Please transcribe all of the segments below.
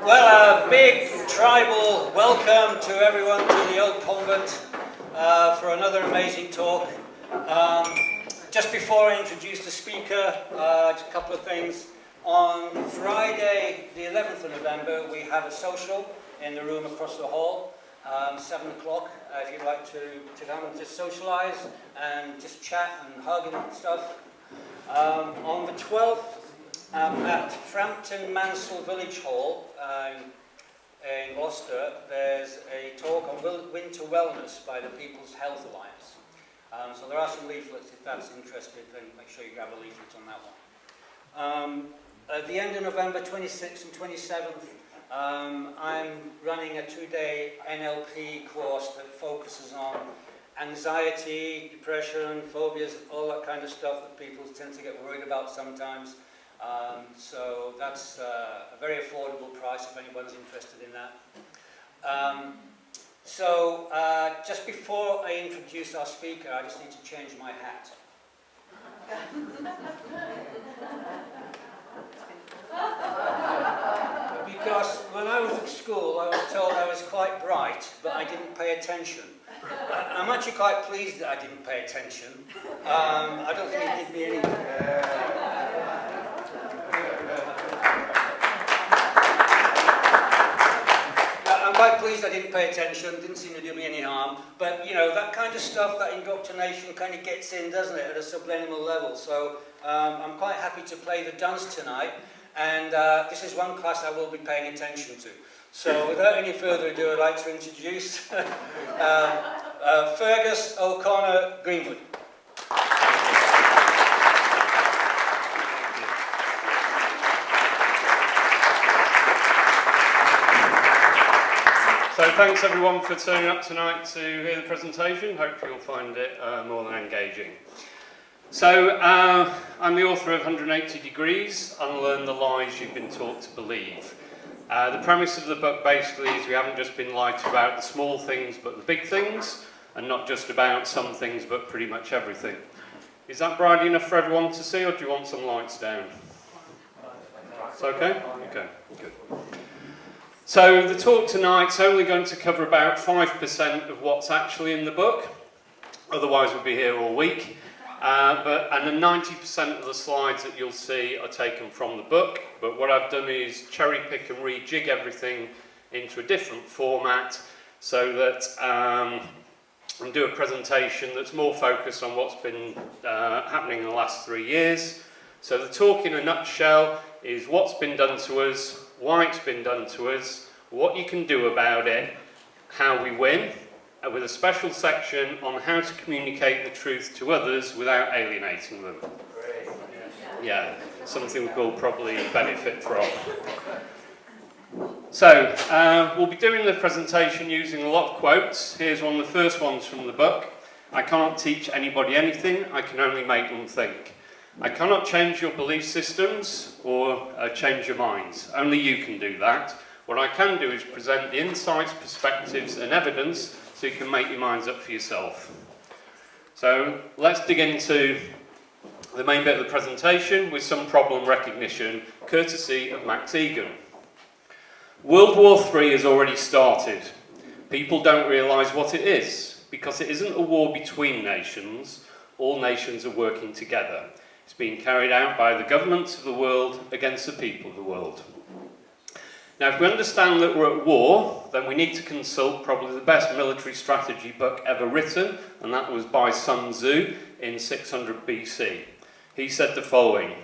Well, a big tribal welcome to everyone to the Old Convent for another amazing talk. Just before I introduce the speaker, just a couple of things. On Friday, the 11th of November, we have a social in the room across the hall, 7 o'clock, if you'd like to come and just socialise and just chat and hug and stuff. On the 12th, at Frampton Mansell Village Hall in Gloucester, there's a talk on winter wellness by the People's Health Alliance. So there are some leaflets, if that's interested, then make sure you grab a leaflet on that one. At the end of November 26th and 27th, I'm running a 2-day NLP course that focuses on anxiety, depression, phobias, all that kind of stuff that people tend to get worried about sometimes. So that's a very affordable price if anyone's interested in that. Just before I introduce our speaker, I just need to change my hat. Because when I was at school, I was told I was quite bright, but I didn't pay attention. I'm actually quite pleased that I didn't pay attention. I don't think it did me any good. I'm quite pleased I didn't pay attention, didn't seem to do me any harm, but you know, that kind of stuff, that indoctrination kind of gets in, doesn't it, at a subliminal level. So I'm quite happy to play the dunce tonight, and this is one class I will be paying attention to. So without any further ado, I'd like to introduce Fergus O'Connor Greenwood. So thanks everyone for turning up tonight to hear the presentation. Hopefully you'll find it more than engaging. So I'm the author of 180 Degrees, Unlearn the Lies You've Been Taught to Believe. The premise of the book basically is we haven't just been lied to about the small things but the big things, and not just about some things but pretty much everything. Is that bright enough for everyone to see, or do you want some lights down? It's okay? Okay, good. So the talk tonight's only going to cover about 5% of what's actually in the book, otherwise we'll be here all week. And then 90% of the slides that you'll see are taken from the book, but what I've done is cherry pick and rejig everything into a different format so that and do a presentation that's more focused on what's been happening in the last 3 years. So the talk in a nutshell is what's been done to us, why it's been done to us, what you can do about it, how we win, with a special section on how to communicate the truth to others without alienating them. Great. Yeah, something we'll probably benefit from. So, we'll be doing the presentation using a lot of quotes. Here's one of the first ones from the book. I can't teach anybody anything, I can only make them think. I cannot change your belief systems or change your minds. Only you can do that. What I can do is present the insights, perspectives and evidence so you can make your minds up for yourself. So let's dig into the main bit of the presentation with some problem recognition, courtesy of Max Egan. World War III has already started. People don't realise what it is, because it isn't a war between nations. All nations are working together. It's being carried out by the governments of the world against the people of the world. Now, if we understand that we're at war, then we need to consult probably the best military strategy book ever written, and that was by Sun Tzu in 600 BC. He said the following: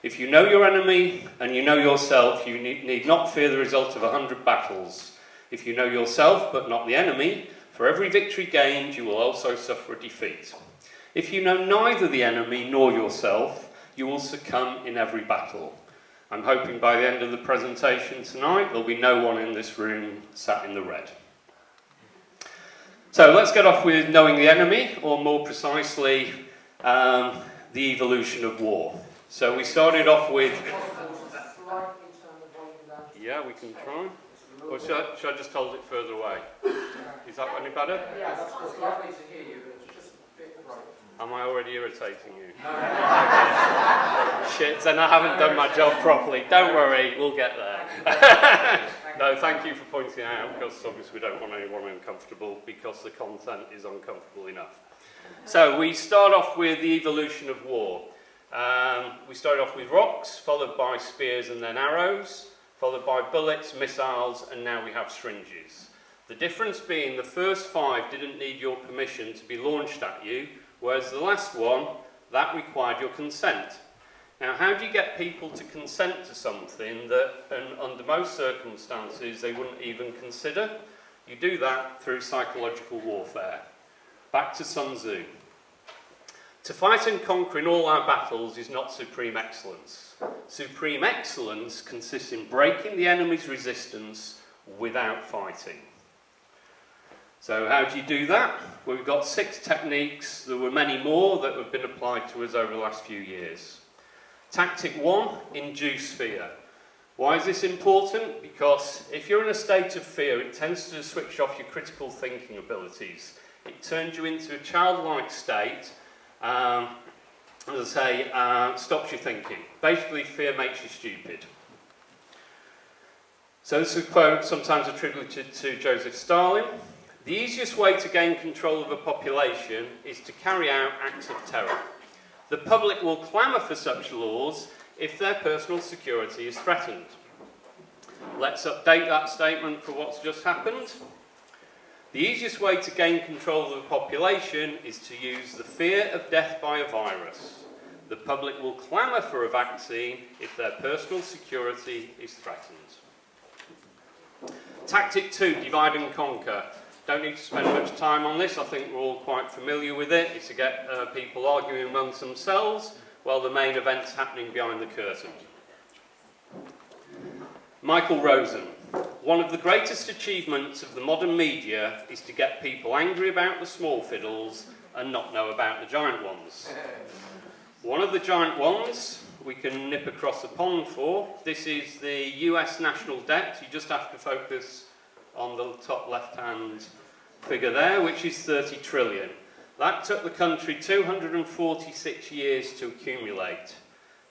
if you know your enemy and you know yourself, you need not fear the result of 100 battles. If you know yourself but not the enemy, for every victory gained, you will also suffer a defeat. If you know neither the enemy nor yourself, you will succumb in every battle. I'm hoping by the end of the presentation tonight, there'll be no one in this room sat in the red. So let's get off with knowing the enemy, or more precisely, the evolution of war. So we started off with... Yeah, we can try. Or should I just hold it further away? Is that any better? Yeah, that's lovely to hear you, but it's just a bit bright. Am I already irritating you? bullshit, then I haven't done my job properly. Don't worry, we'll get there. No, thank you for pointing it out, because obviously we don't want anyone uncomfortable, because the content is uncomfortable enough. So we start off with the evolution of war. We started off with rocks, followed by spears and then arrows, followed by bullets, missiles, and now we have syringes. The difference being the first 5 didn't need your permission to be launched at you, whereas the last one, that required your consent. Now, how do you get people to consent to something that, under most circumstances, they wouldn't even consider? You do that through psychological warfare. Back to Sun Tzu. To fight and conquer in all our battles is not supreme excellence. Supreme excellence consists in breaking the enemy's resistance without fighting. So how do you do that? Well, we've got 6 techniques. There were many more that have been applied to us over the last few years. Tactic 1, induce fear. Why is this important? Because if you're in a state of fear, it tends to switch off your critical thinking abilities. It turns you into a childlike state, as I say, stops you thinking. Basically, fear makes you stupid. So this is a quote sometimes attributed to Joseph Stalin. The easiest way to gain control of a population is to carry out acts of terror. The public will clamour for such laws if their personal security is threatened. Let's update that statement for what's just happened. The easiest way to gain control of a population is to use the fear of death by a virus. The public will clamour for a vaccine if their personal security is threatened. Tactic 2, divide and conquer. Don't need to spend much time on this. I think we're all quite familiar with it. It's to get people arguing amongst themselves while the main event's happening behind the curtain. Michael Rosen. One of the greatest achievements of the modern media is to get people angry about the small fiddles and not know about the giant ones. One of the giant ones we can nip across the pond for. This is the US national debt. You just have to focus on the top left-hand figure there, which is 30 trillion. That took the country 246 years to accumulate.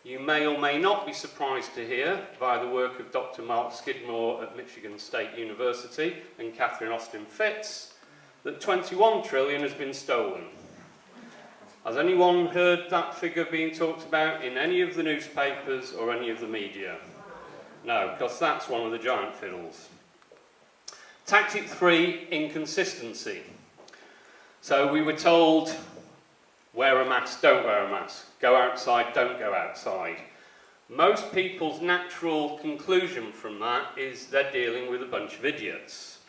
You may or may not be surprised to hear, via the work of Dr. Mark Skidmore at Michigan State University and Catherine Austin Fitz, that 21 trillion has been stolen. Has anyone heard that figure being talked about in any of the newspapers or any of the media? No, because that's one of the giant fiddles. Tactic 3, inconsistency. So we were told, wear a mask, don't wear a mask. Go outside, don't go outside. Most people's natural conclusion from that is they're dealing with a bunch of idiots.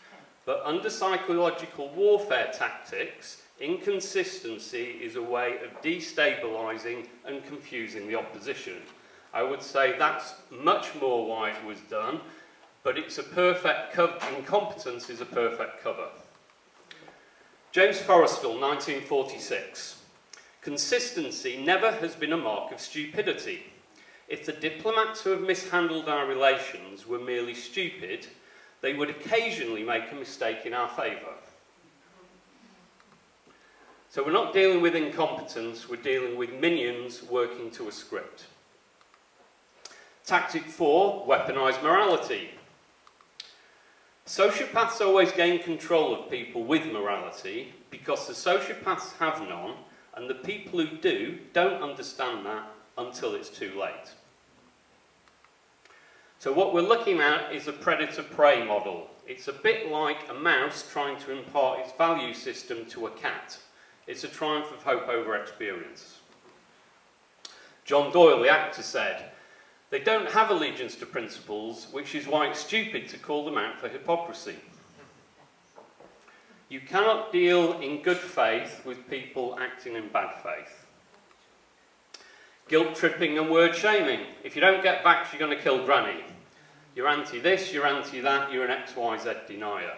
But under psychological warfare tactics, inconsistency is a way of destabilising and confusing the opposition. I would say that's much more why it was done, but it's a perfect cover. Incompetence is a perfect cover. James Forrestal, 1946. Consistency never has been a mark of stupidity. If the diplomats who have mishandled our relations were merely stupid, they would occasionally make a mistake in our favour. So we're not dealing with incompetence, we're dealing with minions working to a script. Tactic 4, weaponise morality. Sociopaths always gain control of people with morality because the sociopaths have none, and the people who do don't understand that until it's too late. So what we're looking at is a predator-prey model. It's a bit like a mouse trying to impart its value system to a cat. It's a triumph of hope over experience. John Doyle, the actor, said, "They don't have allegiance to principles, which is why it's stupid to call them out for hypocrisy." You cannot deal in good faith with people acting in bad faith. Guilt tripping and word shaming. If you don't get back, you're going to kill granny. You're anti this, you're anti that, you're an XYZ denier.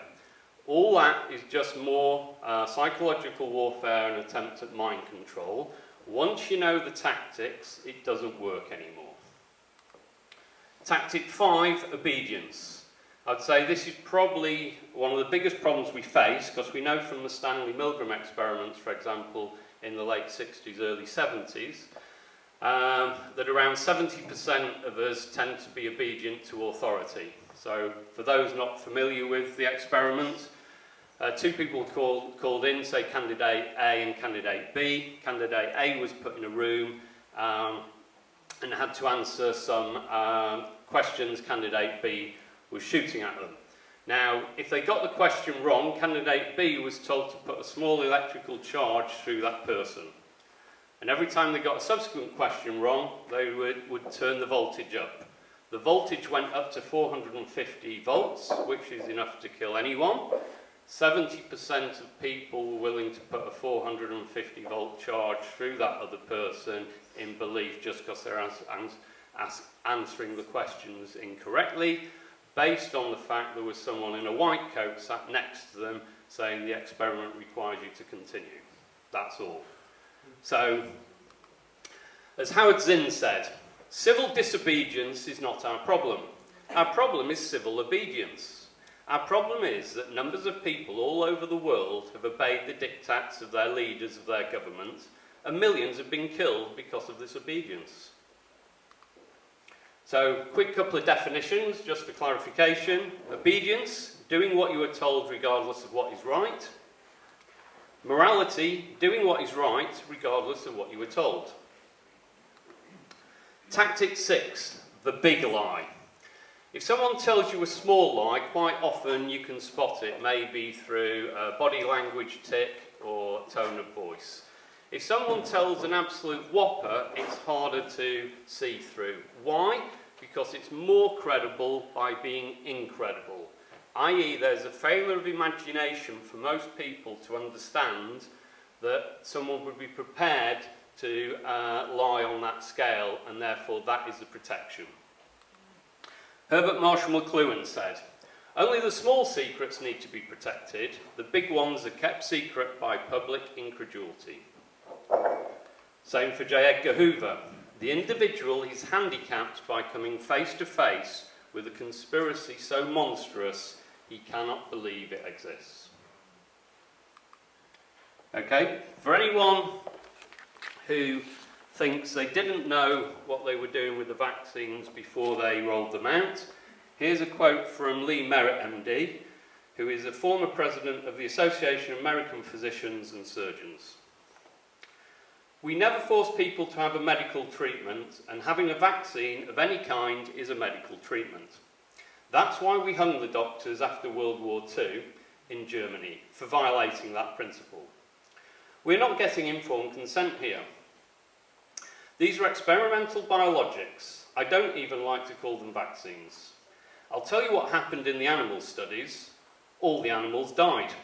All that is just more psychological warfare and attempt at mind control. Once you know the tactics, it doesn't work anymore. Tactic 5, obedience. I'd say this is probably one of the biggest problems we face, because we know from the Stanley Milgram experiments, for example, in the late 60s, early 70s, that around 70% of us tend to be obedient to authority. So for those not familiar with the experiment, two people called in, say candidate A and candidate B. Candidate A was put in a room and had to answer some questions candidate B was shooting at them. Now, if they got the question wrong, candidate B was told to put a small electrical charge through that person. And every time they got a subsequent question wrong, they would turn the voltage up. The voltage went up to 450 volts, which is enough to kill anyone. 70% of people were willing to put a 450 volt charge through that other person in belief just because they're answering the questions incorrectly, based on the fact there was someone in a white coat sat next to them saying the experiment requires you to continue. That's all. So, as Howard Zinn said, civil disobedience is not our problem. Our problem is civil obedience. Our problem is that numbers of people all over the world have obeyed the diktats of their leaders of their government, and millions have been killed because of this obedience. So, quick couple of definitions, just for clarification. Obedience, doing what you are told regardless of what is right. Morality, doing what is right regardless of what you were told. Tactic 6, the big lie. If someone tells you a small lie, quite often you can spot it, maybe through a body language tic or tone of voice. If someone tells an absolute whopper, it's harder to see through. Why? Because it's more credible by being incredible. I.e., there's a failure of imagination for most people to understand that someone would be prepared to lie on that scale, and therefore that is the protection. Herbert Marshall McLuhan said, "Only the small secrets need to be protected. The big ones are kept secret by public incredulity." Same for J. Edgar Hoover. "The individual is handicapped by coming face to face with a conspiracy so monstrous he cannot believe it exists." Okay, for anyone who thinks they didn't know what they were doing with the vaccines before they rolled them out, here's a quote from Lee Merritt MD, who is a former president of the Association of American Physicians and Surgeons. "We never force people to have a medical treatment, and having a vaccine of any kind is a medical treatment. That's why we hung the doctors after World War II in Germany, for violating that principle. We're not getting informed consent here. These are experimental biologics. I don't even like to call them vaccines. I'll tell you what happened in the animal studies. All the animals died.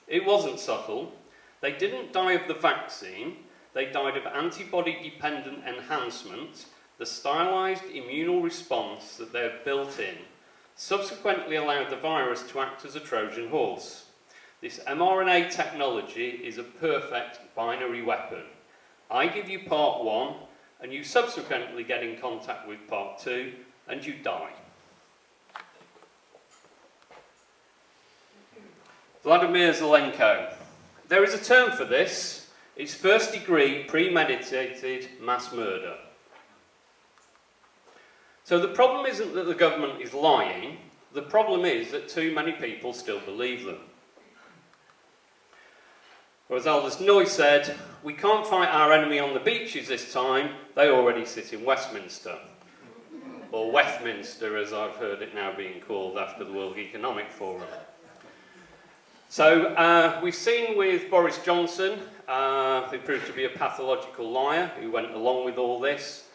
It wasn't subtle. They didn't die of the vaccine. They died of antibody-dependent enhancement, the stylized immunal response that they had built in, subsequently allowed the virus to act as a Trojan horse. This mRNA technology is a perfect binary weapon. I give you part 1, and you subsequently get in contact with part 2, and you die." Vladimir Zelenko. "There is a term for this. It's first-degree premeditated mass murder." So the problem isn't that the government is lying. The problem is that too many people still believe them. Or as Aldous Noy said, "We can't fight our enemy on the beaches this time. They already sit in Westminster." Or Westminster, as I've heard it now being called after the World Economic Forum. So we've seen with Boris Johnson, who proved to be a pathological liar, who went along with all this.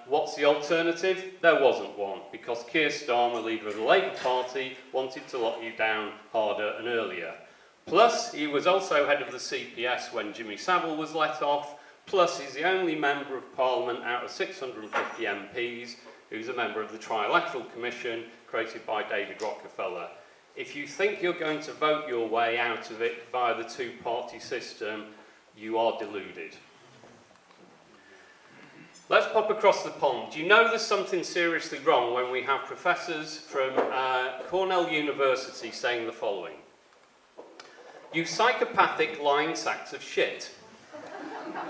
What's the alternative? There wasn't one, because Keir Starmer, leader of the Labour Party, wanted to lock you down harder and earlier. Plus, he was also head of the CPS when Jimmy Savile was let off. Plus, he's the only member of Parliament out of 650 MPs who's a member of the Trilateral Commission created by David Rockefeller. If you think you're going to vote your way out of it via the two-party system, you are deluded. Let's pop across the pond. Do you know there's something seriously wrong when we have professors from Cornell University saying the following? "You psychopathic lying sacks of shit.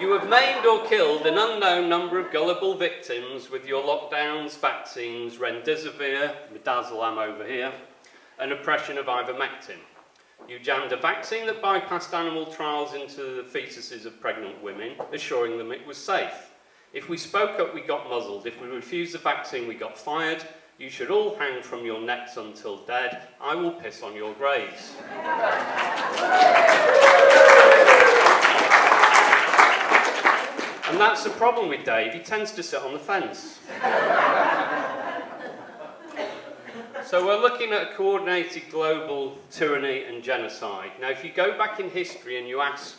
You have maimed or killed an unknown number of gullible victims with your lockdowns, vaccines, remdesivir, midazolam over here, and oppression of ivermectin. You jammed a vaccine that bypassed animal trials into the fetuses of pregnant women, assuring them it was safe. If we spoke up, we got muzzled. If we refused the vaccine, we got fired. You should all hang from your necks until dead. I will piss on your graves. And that's the problem with Dave. He tends to sit on the fence. So we're looking at coordinated global tyranny and genocide. Now, if you go back in history and you ask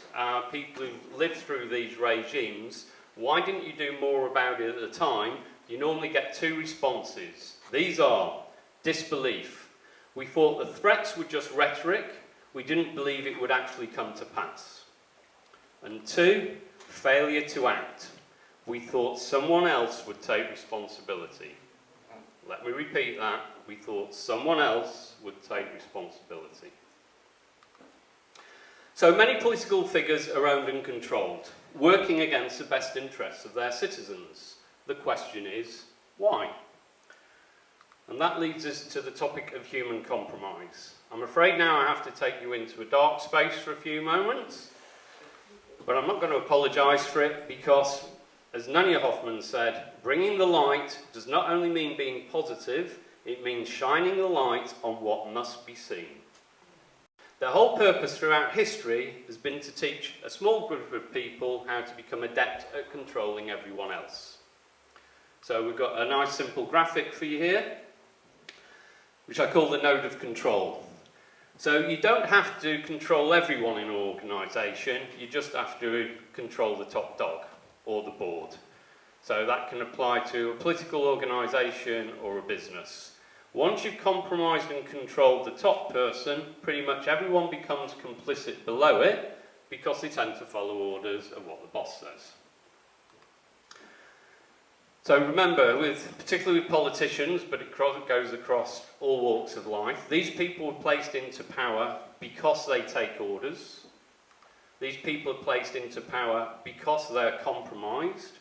people who've lived through these regimes, why didn't you do more about it at the time? You normally get two responses. These are disbelief. We thought the threats were just rhetoric. We didn't believe it would actually come to pass. And two, failure to act. We thought someone else would take responsibility. Let me repeat that. We thought someone else would take responsibility. So many political figures are owned and controlled, working against the best interests of their citizens. The question is, why? And that leads us to the topic of human compromise. I'm afraid now I have to take you into a dark space for a few moments, but I'm not going to apologise for it because, as Nanya Hoffman said, bringing the light does not only mean being positive, it means shining the light on what must be seen. Their whole purpose throughout history has been to teach a small group of people how to become adept at controlling everyone else. So we've got a nice simple graphic for you here, which I call the node of control. So you don't have to control everyone in an organisation, you just have to control the top dog or the board. So that can apply to a political organisation or a business. Once you've compromised and controlled the top person, pretty much everyone becomes complicit below it because they tend to follow orders of what the boss says. So remember, particularly with politicians, but it goes across all walks of life, these people are placed into power because they take orders. These people are placed into power because they're compromised.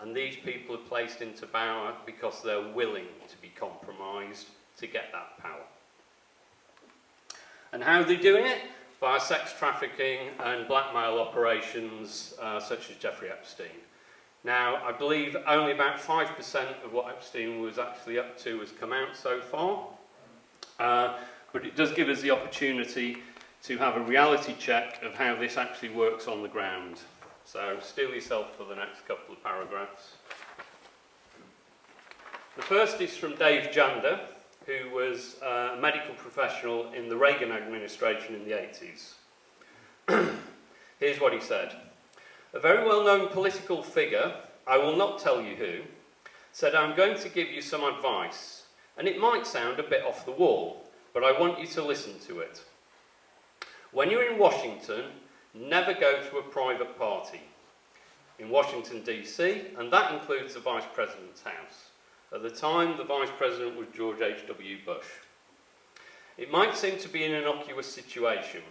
And these people are placed into power because they're willing to be compromised to get that power. And how are they doing it? Via sex trafficking and blackmail operations such as Jeffrey Epstein. Now, I believe only about 5% of what Epstein was actually up to has come out so far. But it does give us the opportunity to have a reality check of how this actually works on the ground. So, steel yourself for the next couple of paragraphs. The first is from Dave Jander, who was a medical professional in the Reagan administration in the 80s. Here's what he said. A very well-known political figure, I will not tell you who, said, I'm going to give you some advice, and it might sound a bit off the wall, but I want you to listen to it. When you're in Washington, never go to a private party. In Washington, D.C., and that includes the Vice President's house. At the time, the Vice President was George H.W. Bush. It might seem to be an innocuous situation.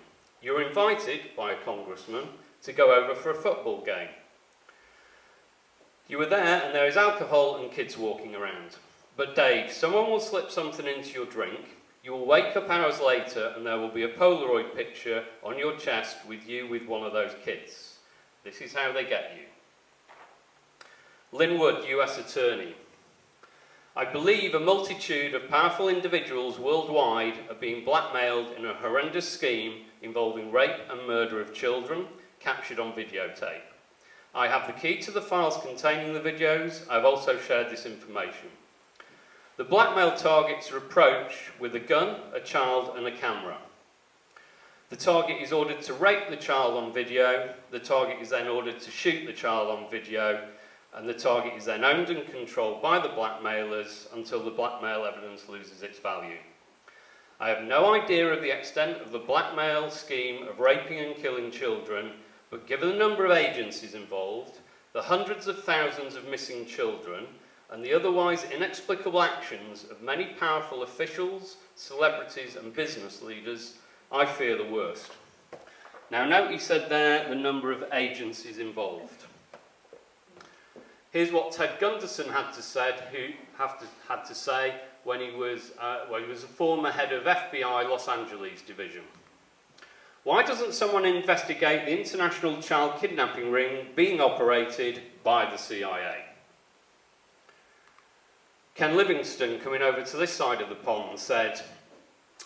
You're invited by a congressman to go over for a football game. You are there and there is alcohol and kids walking around. But Dave, someone will slip something into your drink, you will wake up hours later and there will be a Polaroid picture on your chest with you with one of those kids. This is how they get you. Linwood, US Attorney. I believe a multitude of powerful individuals worldwide are being blackmailed in a horrendous scheme involving rape and murder of children, captured on videotape. I have the key to the files containing the videos. I've also shared this information. The blackmail targets are approached with a gun, a child and a camera. The target is ordered to rape the child on video, the target is then ordered to shoot the child on video, and the target is then owned and controlled by the blackmailers until the blackmail evidence loses its value. I have no idea of the extent of the blackmail scheme of raping and killing children, but given the number of agencies involved, the hundreds of thousands of missing children, and the otherwise inexplicable actions of many powerful officials, celebrities and business leaders, I fear the worst. Now note he said there the number of agencies involved. Here's what Ted Gunderson had to say when he was a former head of FBI Los Angeles division. Why doesn't someone investigate the international child kidnapping ring being operated by the CIA? Ken Livingstone, coming over to this side of the pond, said,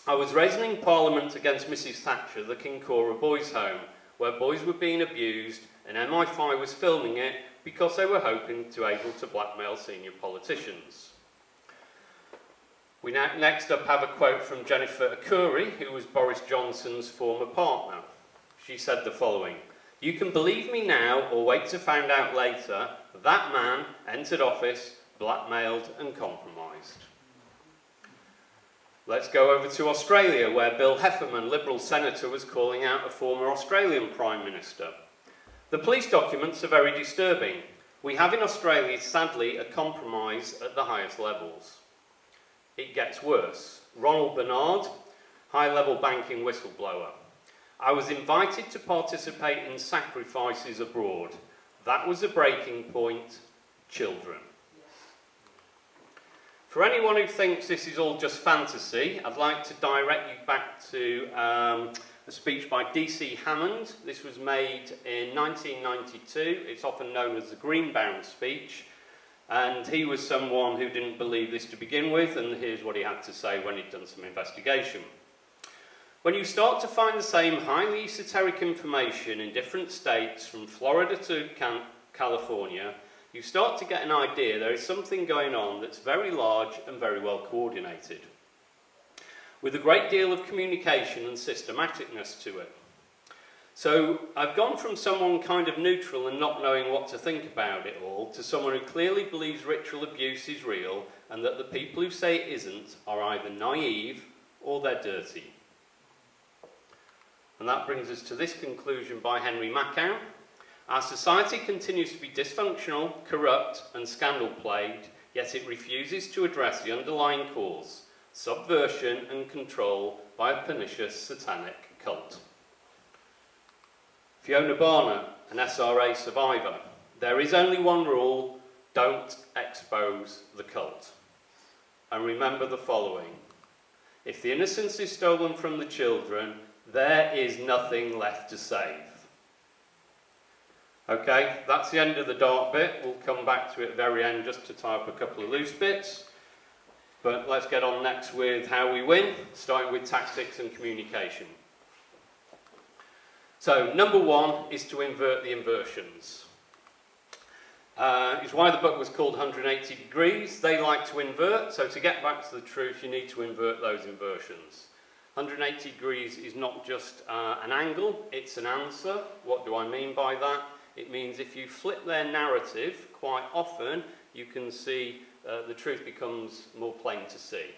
I was raising in Parliament against Mrs. Thatcher the Kincora Boys' Home, where boys were being abused, and MI5 was filming it because they were hoping to be able to blackmail senior politicians. We next up have a quote from Jennifer Akuri, who was Boris Johnson's former partner. She said the following, "You can believe me now or wait to find out later, that man entered office, blackmailed and compromised." Let's go over to Australia, where Bill Heffernan, Liberal Senator, was calling out a former Australian Prime Minister. The police documents are very disturbing. We have in Australia, sadly, a compromise at the highest levels. It gets worse. Ronald Bernard, high-level banking whistleblower. I was invited to participate in sacrifices abroad. That was a breaking point. Children. For anyone who thinks this is all just fantasy, I'd like to direct you back to a speech by D.C. Hammond. This was made in 1992. It's often known as the Greenbound speech. And he was someone who didn't believe this to begin with, and here's what he had to say when he'd done some investigation. When you start to find the same highly esoteric information in different states, from Florida to California, you start to get an idea there is something going on that's very large and very well coordinated, with a great deal of communication and systematicness to it. So I've gone from someone kind of neutral and not knowing what to think about it all, to someone who clearly believes ritual abuse is real, and that the people who say it isn't are either naive or they're dirty. And that brings us to this conclusion by Henry Macau. Our society continues to be dysfunctional, corrupt and scandal-plagued, yet it refuses to address the underlying cause, subversion and control by a pernicious satanic cult. Fiona Barnett, an SRA survivor. There is only one rule, don't expose the cult. And remember the following, if the innocence is stolen from the children, there is nothing left to save. Okay, that's the end of the dark bit. We'll come back to it at the very end just to tie up a couple of loose bits. But let's get on next with how we win, starting with tactics and communication. So, number one is to invert the inversions. It's why the book was called 180 Degrees. They like to invert, so to get back to the truth, you need to invert those inversions. 180 degrees is not just an angle, it's an answer. What do I mean by that? It means if you flip their narrative, quite often, you can see the truth becomes more plain to see.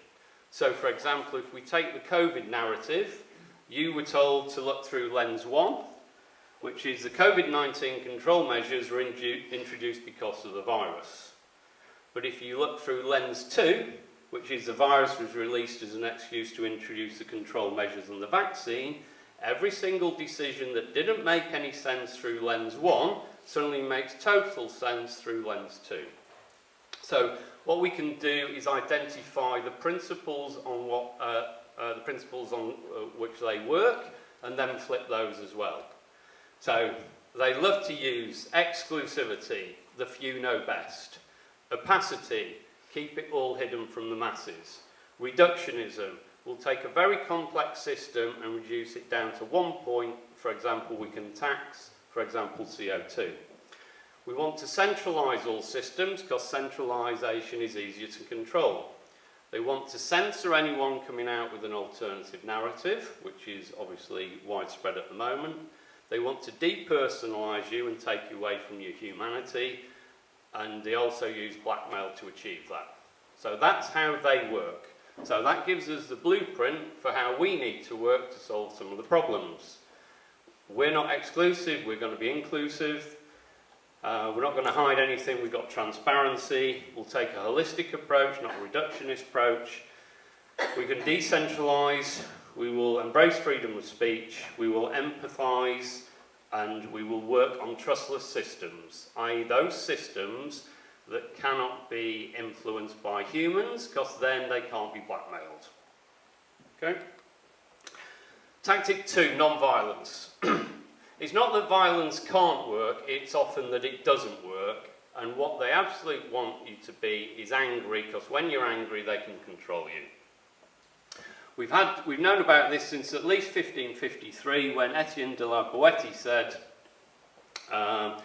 So, for example, if we take the COVID narrative, you were told to look through lens 1, which is the COVID-19 control measures were introduced because of the virus. But if you look through lens 2, which is the virus was released as an excuse to introduce the control measures and the vaccine, every single decision that didn't make any sense through lens 1 suddenly makes total sense through lens 2. So what we can do is identify the principles on which they work, and then flip those as well. So they love to use exclusivity, the few know best. Opacity, keep it all hidden from the masses. Reductionism, we'll take a very complex system and reduce it down to one point. For example, we can tax, for example, CO2. We want to centralise all systems because centralisation is easier to control. They want to censor anyone coming out with an alternative narrative, which is obviously widespread at the moment. They want to depersonalise you and take you away from your humanity, and they also use blackmail to achieve that. So that's how they work. So that gives us the blueprint for how we need to work to solve some of the problems. We're not exclusive, we're going to be inclusive. We're not going to hide anything, we've got transparency. We'll take a holistic approach, not a reductionist approach. We can decentralise, we will embrace freedom of speech, we will empathise, and we will work on trustless systems, i.e. those systems that cannot be influenced by humans, because then they can't be blackmailed. Okay? Tactic 2, non-violence. It's not that violence can't work, it's often that it doesn't work, and what they absolutely want you to be is angry, because when you're angry they can control you. We've known about this since at least 1553, when Etienne de la Boétie said, I'm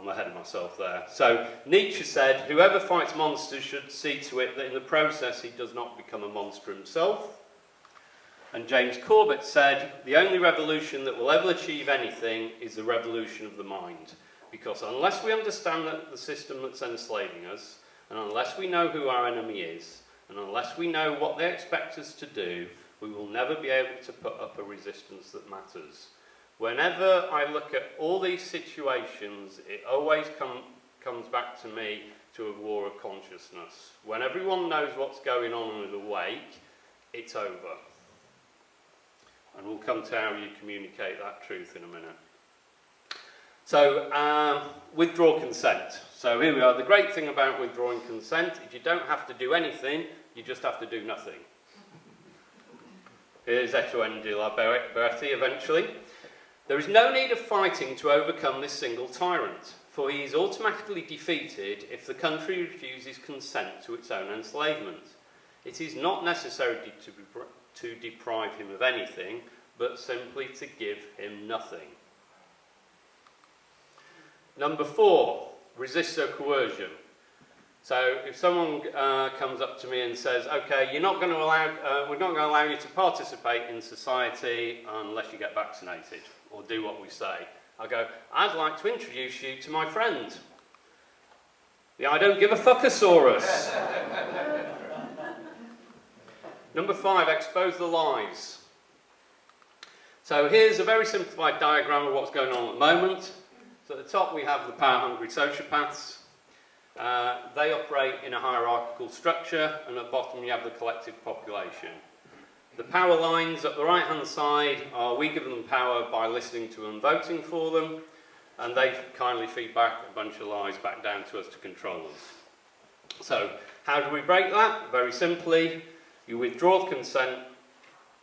ahead of myself there. So Nietzsche said, whoever fights monsters should see to it that in the process he does not become a monster himself. And James Corbett said, the only revolution that will ever achieve anything is the revolution of the mind. Because unless we understand the system that's enslaving us, and unless we know who our enemy is, and unless we know what they expect us to do, we will never be able to put up a resistance that matters. Whenever I look at all these situations, it always comes back to me to a war of consciousness. When everyone knows what's going on and is awake, it's over. And we'll come to how you communicate that truth in a minute. So, withdraw consent. So here we are. The great thing about withdrawing consent is you don't have to do anything, you just have to do nothing. Here's Etienne de la Boétie eventually. There is no need of fighting to overcome this single tyrant, for he is automatically defeated if the country refuses consent to its own enslavement. It is not necessary to deprive him of anything, but simply to give him nothing. Number 4, resist coercion. So if someone comes up to me and says, okay, we're not going to allow you to participate in society unless you get vaccinated, or do what we say, I'll go, I'd like to introduce you to my friend, the I don't give a fuckosaurus. Number 5, expose the lies. So here's a very simplified diagram of what's going on at the moment. So at the top we have the power-hungry sociopaths. They operate in a hierarchical structure, and at the bottom you have the collective population. The power lines at the right-hand side are we give them power by listening to and voting for them, and they kindly feed back a bunch of lies back down to us to control us. So how do we break that? Very simply, you withdraw consent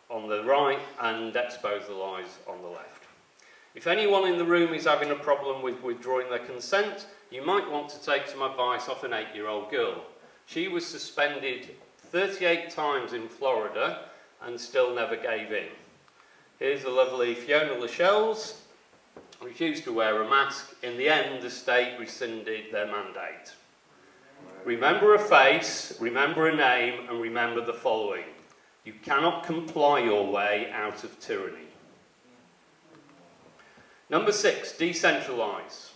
on the right and expose the lies on the left. If anyone in the room is having a problem with withdrawing their consent, you might want to take some advice off an 8-year-old girl. She was suspended 38 times in Florida and still never gave in. Here's the lovely Fiona Lascelles, refused to wear a mask. In the end, the state rescinded their mandate. Remember a face, remember a name, and remember the following. You cannot comply your way out of tyranny. Number 6, decentralise.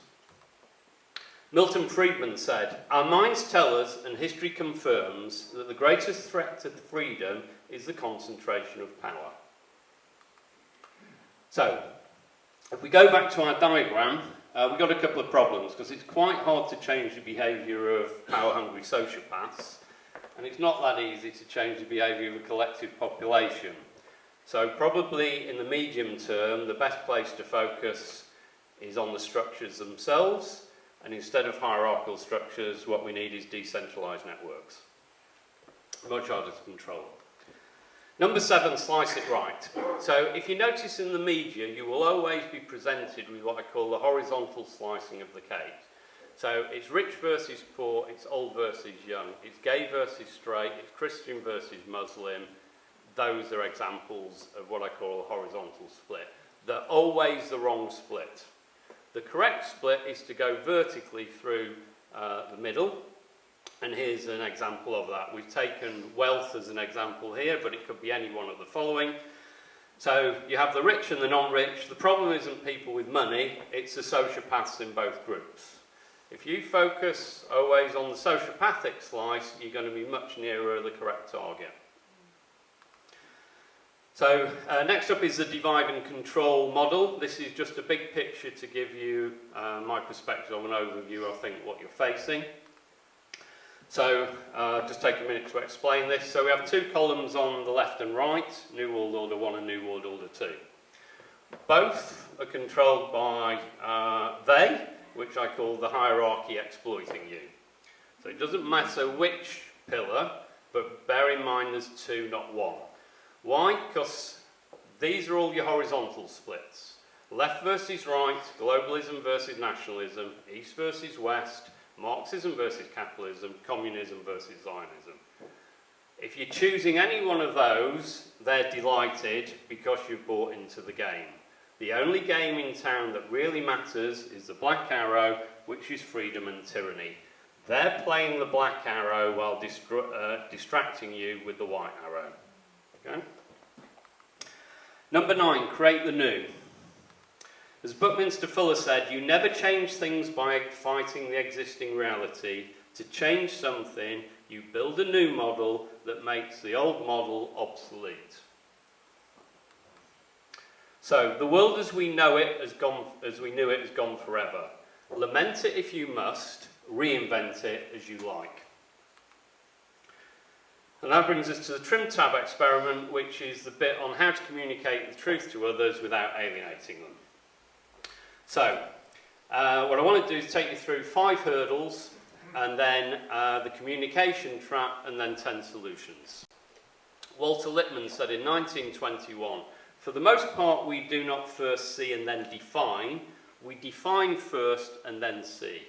Milton Friedman said, our minds tell us, and history confirms, that the greatest threat to freedom is the concentration of power. So, if we go back to our diagram, we've got a couple of problems, because it's quite hard to change the behaviour of power-hungry sociopaths, and it's not that easy to change the behaviour of a collective population. So probably in the medium term, the best place to focus is on the structures themselves, and instead of hierarchical structures, what we need is decentralised networks. Much harder to control. Number 7, slice it right. So if you notice in the media, you will always be presented with what I call the horizontal slicing of the cake. So it's rich versus poor, it's old versus young, it's gay versus straight, it's Christian versus Muslim. Those are examples of what I call a horizontal split. They're always the wrong split. The correct split is to go vertically through the middle, and here's an example of that. We've taken wealth as an example here, but it could be any one of the following. So you have the rich and the non-rich. The problem isn't people with money, it's the sociopaths in both groups. If you focus always on the sociopathic slice, you're going to be much nearer the correct target. So next up is the divide and control model. This is just a big picture to give you my perspective of an overview, I think, what you're facing. So just take a minute to explain this. So we have 2 columns on the left and right, New World Order 1 and New World Order 2. Both are controlled by they, which I call the hierarchy exploiting you. So it doesn't matter which pillar, but bear in mind there's two, not one. Why? Because these are all your horizontal splits. Left versus right, globalism versus nationalism, east versus west, Marxism versus capitalism, communism versus Zionism. If you're choosing any one of those, they're delighted because you've bought into the game. The only game in town that really matters is the black arrow, which is freedom and tyranny. They're playing the black arrow while distracting you with the white arrow. Okay? Number 9, create the new. As Buckminster Fuller said, you never change things by fighting the existing reality. To change something, you build a new model that makes the old model obsolete. So, the world as we know it has gone, as we knew it has gone forever. Lament it if you must, reinvent it as you like. And that brings us to the trim tab experiment, which is the bit on how to communicate the truth to others without alienating them. So, what I want to do is take you through 5 hurdles, and then the communication trap, and then 10 solutions. Walter Lippmann said in 1921, for the most part we do not first see and then define, we define first and then see.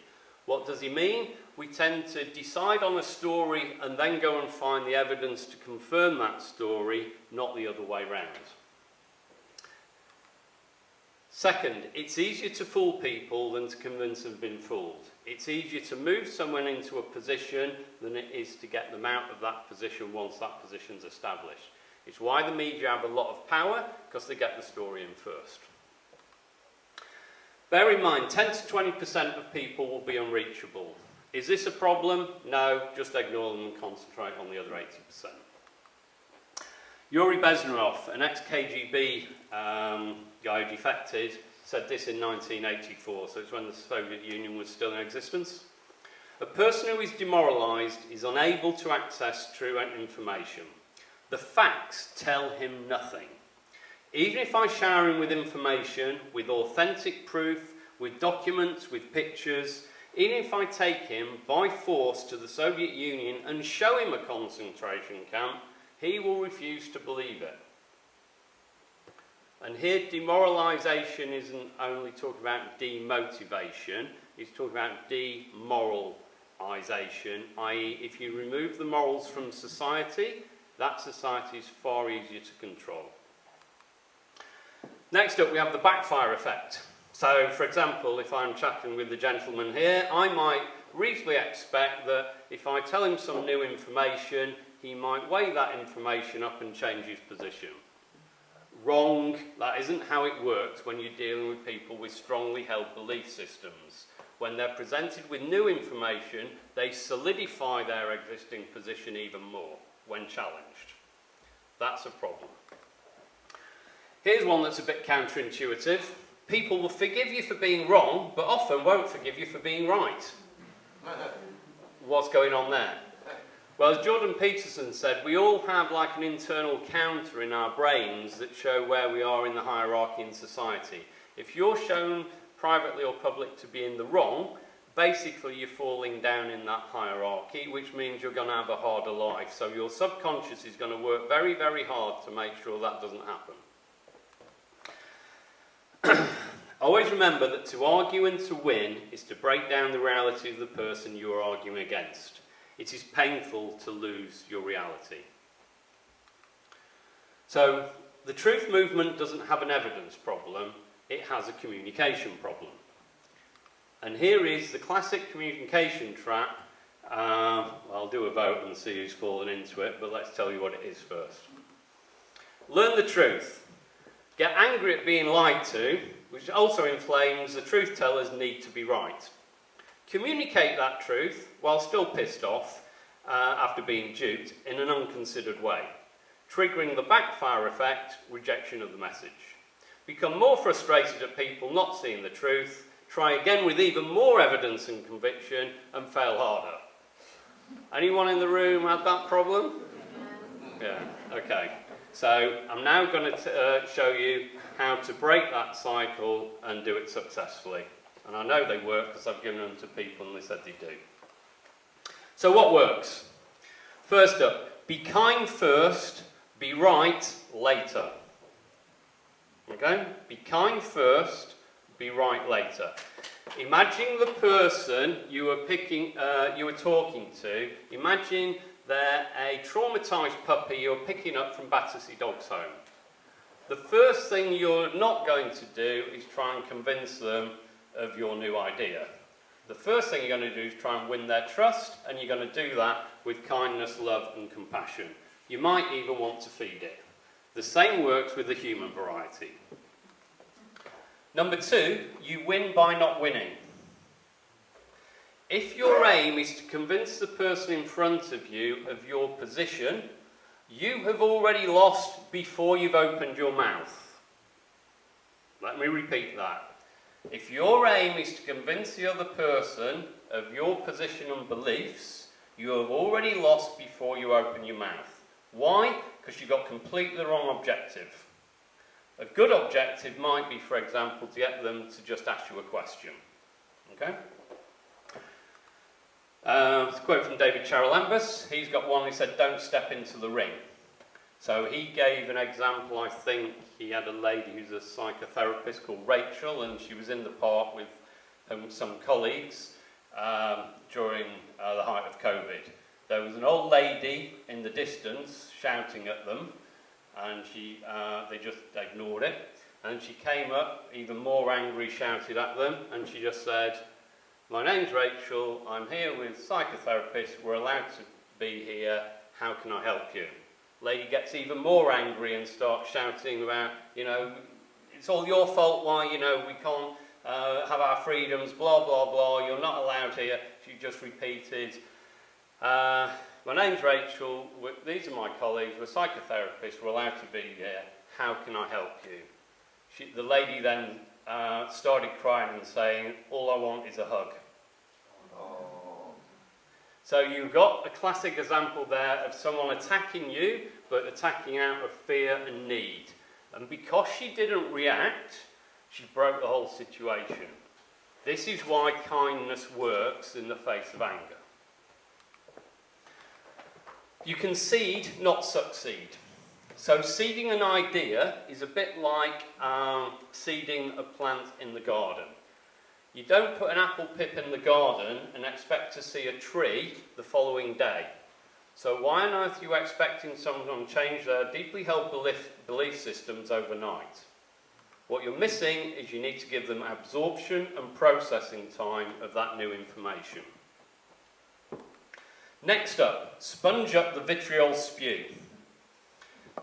What does he mean? We tend to decide on a story and then go and find the evidence to confirm that story, not the other way round. Second, it's easier to fool people than to convince them they've been fooled. It's easier to move someone into a position than it is to get them out of that position once that position's established. It's why the media have a lot of power, because they get the story in first. Bear in mind, 10 to 20% of people will be unreachable. Is this a problem? No, just ignore them and concentrate on the other 80%. Yuri Bezmenov, an ex-KGB guy who defected, said this in 1984, so it's when the Soviet Union was still in existence. A person who is demoralised is unable to access true information. The facts tell him nothing. Even if I shower him with information, with authentic proof, with documents, with pictures, even if I take him by force to the Soviet Union and show him a concentration camp, he will refuse to believe it. And here demoralisation isn't only talking about demotivation, it's talking about demoralisation, i.e. if you remove the morals from society, that society is far easier to control. Next up we have the backfire effect. So for example, if I'm chatting with the gentleman here, I might reasonably expect that if I tell him some new information, he might weigh that information up and change his position. Wrong, that isn't how it works when you're dealing with people with strongly held belief systems. When they're presented with new information, they solidify their existing position even more when challenged. That's a problem. Here's one that's a bit counterintuitive. People will forgive you for being wrong, but often won't forgive you for being right. What's going on there? Well, as Jordan Peterson said, we all have like an internal counter in our brains that show where we are in the hierarchy in society. If you're shown privately or public to be in the wrong, basically you're falling down in that hierarchy, which means you're going to have a harder life. So your subconscious is going to work very, very hard to make sure that doesn't happen. Always remember that to argue and to win is to break down the reality of the person you are arguing against. It is painful to lose your reality. So, the truth movement doesn't have an evidence problem, it has a communication problem. And here is the classic communication trap. I'll do a vote and see who's fallen into it, but let's tell you what it is first. Learn the truth. Get angry at being lied to, which also inflames the truth teller's need to be right. Communicate that truth while still pissed off after being duped in an unconsidered way, triggering the backfire effect, rejection of the message. Become more frustrated at people not seeing the truth, try again with even more evidence and conviction, and fail harder. Anyone in the room had that problem? Yeah, okay. So I'm now going to show you how to break that cycle and do it successfully. And I know they work because I've given them to people and they said they do. So what works? First up, be kind first, be right later. Okay? Be kind first, be right later. Imagine the person you were talking to. Imagine they're a traumatised puppy you're picking up from Battersea Dogs Home. The first thing you're not going to do is try and convince them of your new idea. The first thing you're going to do is try and win their trust, and you're going to do that with kindness, love and compassion. You might even want to feed it. The same works with the human variety. Number 2, you win by not winning. If your aim is to convince the person in front of you of your position, you have already lost before you've opened your mouth. Let me repeat that. If your aim is to convince the other person of your position and beliefs, you have already lost before you open your mouth. Why? Because you've got completely the wrong objective. A good objective might be, for example, to get them to just ask you a question. Okay? It's a quote from David Charalambous. He's got one, he said, don't step into the ring. So he gave an example. I think he had a lady who's a psychotherapist called Rachel, and she was in the park with some colleagues during the height of COVID. There was an old lady in the distance shouting at them, and they just ignored it. And she came up, even more angry, shouted at them, and she just said, my name's Rachel, I'm here with psychotherapists, we're allowed to be here, how can I help you? Lady gets even more angry and starts shouting about, it's all your fault why, we can't have our freedoms, blah, blah, blah, you're not allowed here. She just repeated, my name's Rachel, these are my colleagues, we're psychotherapists, we're allowed to be here, how can I help you? The lady then started crying and saying, all I want is a hug. So you've got a classic example there of someone attacking you, but attacking out of fear and need. And because she didn't react, she broke the whole situation. This is why kindness works in the face of anger. You can seed, not succeed. So seeding an idea is a bit like seeding a plant in the garden. You don't put an apple pip in the garden and expect to see a tree the following day. So why on earth are you expecting someone to change their deeply held belief systems overnight? What you're missing is you need to give them absorption and processing time of that new information. Next up, sponge up the vitriol spew.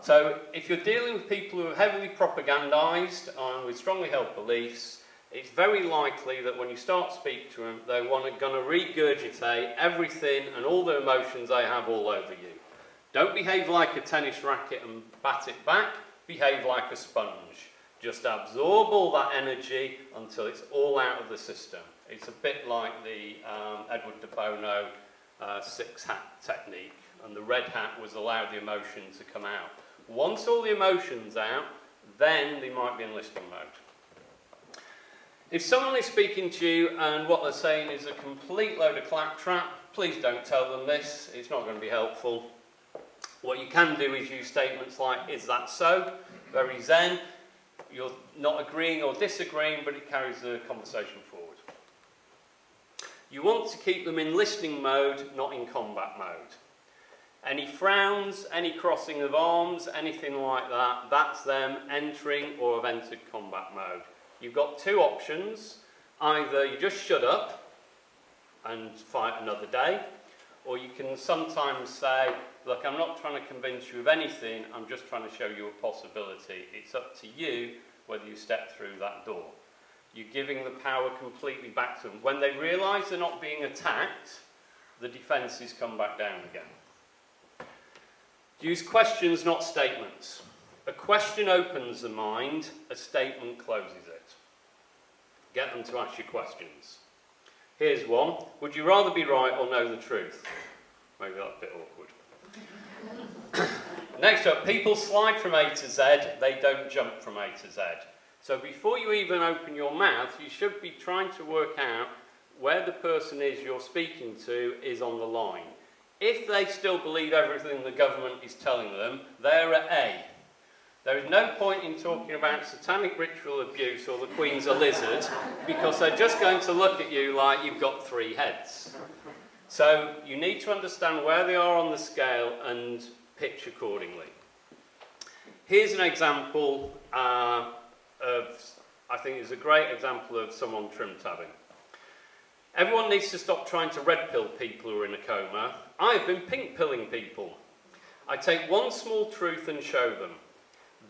So if you're dealing with people who are heavily propagandised and with strongly held beliefs, it's very likely that when you start speaking to them, they're going to regurgitate everything and all the emotions they have all over you. Don't behave like a tennis racket and bat it back. Behave like a sponge. Just absorb all that energy until it's all out of the system. It's a bit like the Edward de Bono 6-hat technique, and the red hat was allow the emotion to come out. Once all the emotion's out, then they might be in listening mode. If someone is speaking to you and what they're saying is a complete load of claptrap, please don't tell them this, it's not going to be helpful. What you can do is use statements like, is that so? Very zen. You're not agreeing or disagreeing, but it carries the conversation forward. You want to keep them in listening mode, not in combat mode. Any frowns, any crossing of arms, anything like that, that's them entering or have entered combat mode. You've got two options. Either you just shut up and fight another day, or you can sometimes say, look, I'm not trying to convince you of anything, I'm just trying to show you a possibility. It's up to you whether you step through that door. You're giving the power completely back to them. When they realise they're not being attacked, the defences come back down again. Use questions, not statements. A question opens the mind, a statement closes it. Get them to ask you questions. Here's one. Would you rather be right or know the truth? Maybe that's a bit awkward. Next up, people slide from A to Z, they don't jump from A to Z. So before you even open your mouth, you should be trying to work out where the person is you're speaking to is on the line. If they still believe everything the government is telling them, they're at A. There is no point in talking about satanic ritual abuse or the Queen's a lizard, because they're just going to look at you like you've got 3 heads. So you need to understand where they are on the scale and pitch accordingly. Here's an example I think is a great example of someone trim-tabbing. Everyone needs to stop trying to red-pill people who are in a coma. I've been pink-pilling people. I take one small truth and show them.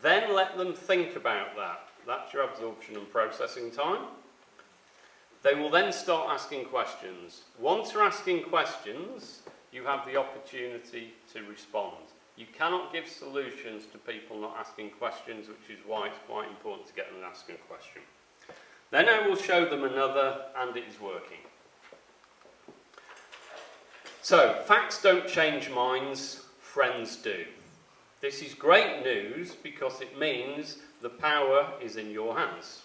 Then let them think about that. That's your absorption and processing time. They will then start asking questions. Once you're asking questions, you have the opportunity to respond. You cannot give solutions to people not asking questions, which is why it's quite important to get them to ask a question. Then I will show them another, and it is working. So, facts don't change minds, friends do. This is great news because it means the power is in your hands.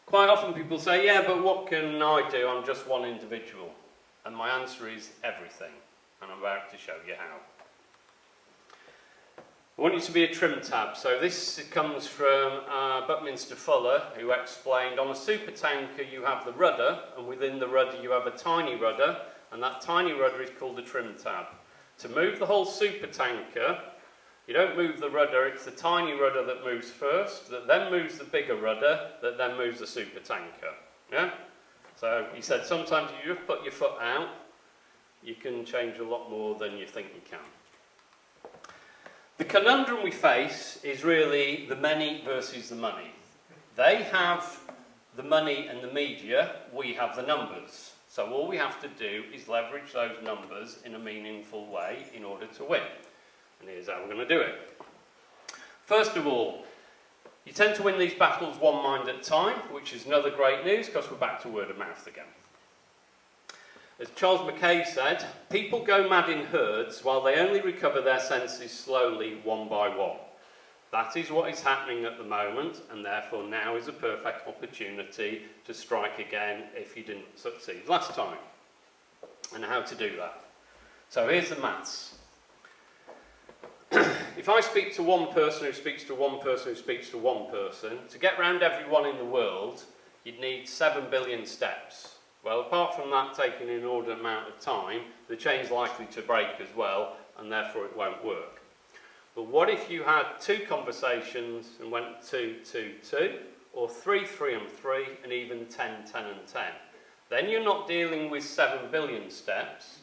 Quite often people say, yeah, but what can I do? I'm just one individual. And my answer is everything. And I'm about to show you how. I want you to be a trim tab. So this comes from Buckminster Fuller, who explained on a supertanker you have the rudder, and within the rudder you have a tiny rudder, and that tiny rudder is called a trim tab. To move the whole supertanker, you don't move the rudder, it's the tiny rudder that moves first, that then moves the bigger rudder, that then moves the supertanker. Yeah? So he said sometimes you just put your foot out, you can change a lot more than you think you can. The conundrum we face is really the many versus the money. They have the money and the media, we have the numbers. So all we have to do is leverage those numbers in a meaningful way in order to win. And here's how we're going to do it. First of all, you tend to win these battles one mind at a time, which is another great news because we're back to word of mouth again. As Charles Mackay said, people go mad in herds while they only recover their senses slowly, one by one. That is what is happening at the moment, and therefore now is a perfect opportunity to strike again if you didn't succeed last time. And how to do that. So here's the maths. If I speak to one person who speaks to one person who speaks to one person, to get round everyone in the world, you'd need 7 billion steps. Well, apart from that taking an inordinate amount of time, the chain's likely to break as well, and therefore it won't work. But what if you had 2 conversations and went 2, 2, 2, or 3, 3 and 3, and even 10, 10 and 10? Then you're not dealing with 7 billion steps.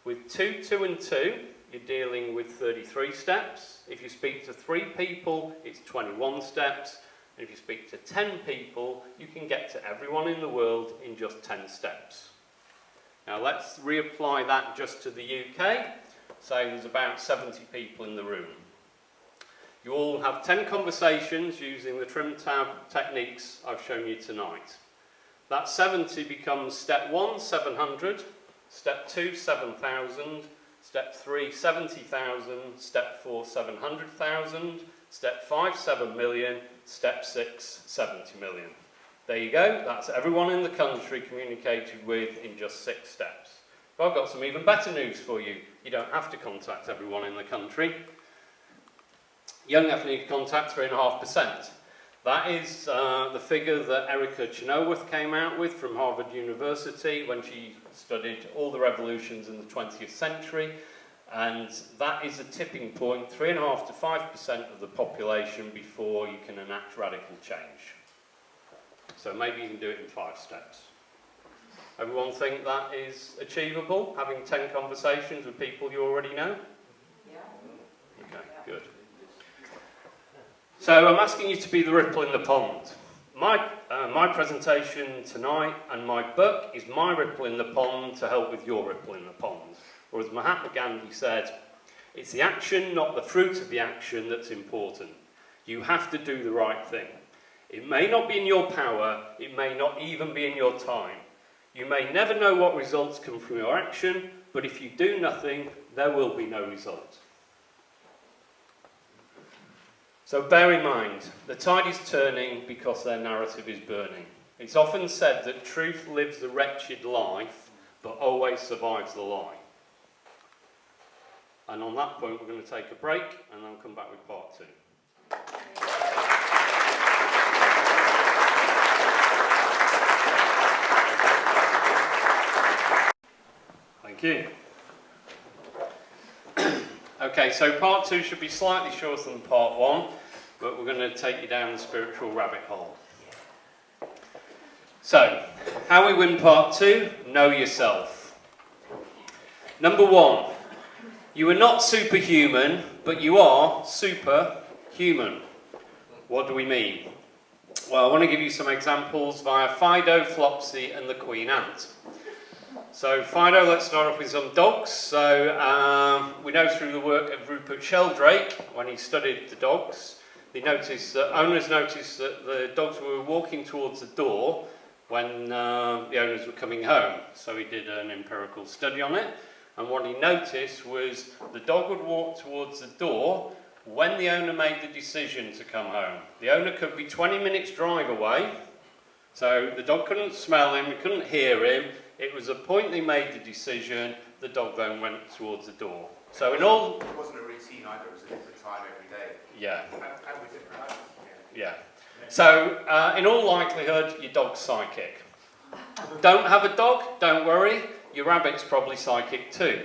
With 2, 2 and 2, you're dealing with 33 steps. If you speak to 3 people, it's 21 steps. And if you speak to 10 people, you can get to everyone in the world in just 10 steps. Now let's reapply that just to the UK. Say there's about 70 people in the room. You all have 10 conversations using the trim tab techniques I've shown you tonight. That 70 becomes step 1, 700, step 2, 7,000, step 3, 70,000, step 4, 700,000, step 5, 7 million, step 6, 70 million. There you go, that's everyone in the country communicated with in just 6 steps. But I've got some even better news for you. You don't have to contact everyone in the country. You only have to contact 3.5%. That is the figure that Erica Chenoweth came out with from Harvard University when she studied all the revolutions in the 20th century. And that is a tipping point, 3.5% to 5% of the population before you can enact radical change. So maybe you can do it in 5 steps. Everyone think that is achievable, having 10 conversations with people you already know? Yeah. Okay, good. So I'm asking you to be the ripple in the pond. My presentation tonight and my book is my ripple in the pond to help with your ripple in the pond. Or as Mahatma Gandhi said, it's the action, not the fruit of the action, that's important. You have to do the right thing. It may not be in your power, it may not even be in your time. You may never know what results come from your action, but if you do nothing, there will be no result. So bear in mind, the tide is turning because their narrative is burning. It's often said that truth lives a wretched life, but always survives the lie. And on that point, we're going to take a break, and then I'll come back with part 2. Thank you. Okay, so part 2 should be slightly shorter than part 1, but we're going to take you down the spiritual rabbit hole. So, how we win part 2? Know yourself. Number 1, you are not superhuman, but you are superhuman. What do we mean? Well, I want to give you some examples via Fido, Flopsy and the Queen Ant. So Fido, let's start off with some dogs. So we know through the work of Rupert Sheldrake, when he studied the dogs, owners noticed that the dogs were walking towards the door when the owners were coming home. So he did an empirical study on it, and what he noticed was the dog would walk towards the door when the owner made the decision to come home. The owner could be 20 minutes drive away, so the dog couldn't smell him, he couldn't hear him. It was the point they made the decision, the dog then went towards the door. So in all... It wasn't a routine either, it was a different time every day. Yeah. And with different animals. Yeah. So in all likelihood, your dog's psychic. Don't have a dog, don't worry, your rabbit's probably psychic too.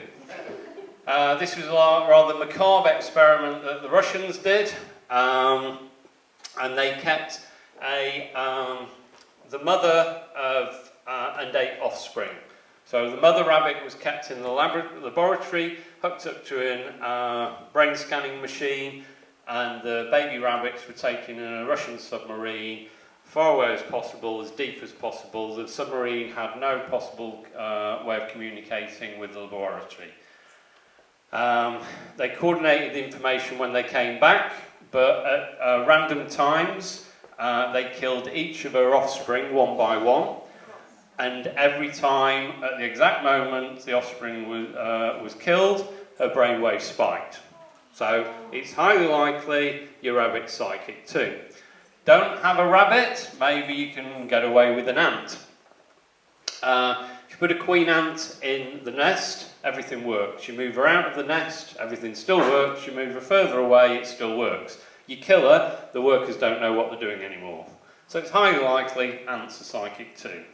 This was a rather macabre experiment that the Russians did, and they kept the mother of and 8 offspring. So the mother rabbit was kept in the laboratory, hooked up to a brain scanning machine, and the baby rabbits were taken in a Russian submarine, far away as possible, as deep as possible. The submarine had no possible way of communicating with the laboratory. They coordinated the information when they came back, but at random times they killed each of her offspring one by one. And every time, at the exact moment the offspring was killed, her brainwave spiked. So it's highly likely your rabbit's psychic too. Don't have a rabbit, maybe you can get away with an ant. If you put a queen ant in the nest, everything works. You move her out of the nest, everything still works. You move her further away, it still works. You kill her, the workers don't know what they're doing anymore. So it's highly likely ants are psychic too.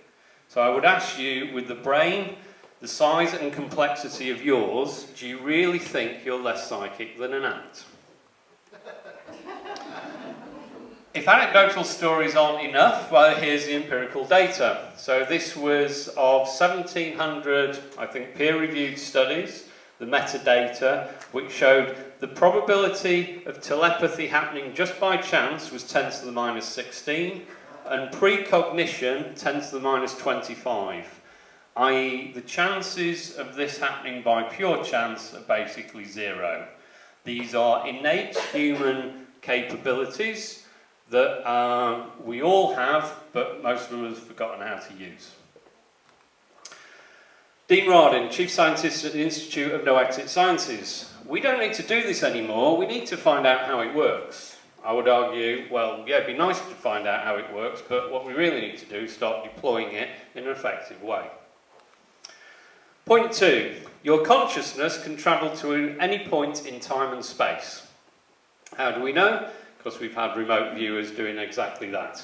So I would ask you, with the brain, the size and complexity of yours, do you really think you're less psychic than an ant? If anecdotal stories aren't enough, well, here's the empirical data. So this was of 1,700, I think, peer-reviewed studies, the metadata, which showed the probability of telepathy happening just by chance was 10 to the minus 16, and precognition 10 to the minus 25, i.e. the chances of this happening by pure chance are basically 0. These are innate human capabilities that we all have, but most of us have forgotten how to use. Dean Radin, Chief Scientist at the Institute of Noetic Sciences. We don't need to do this anymore, we need to find out how it works. I would argue, well, yeah, it'd be nice to find out how it works, but what we really need to do is start deploying it in an effective way. Point 2, your consciousness can travel to any point in time and space. How do we know? Because we've had remote viewers doing exactly that.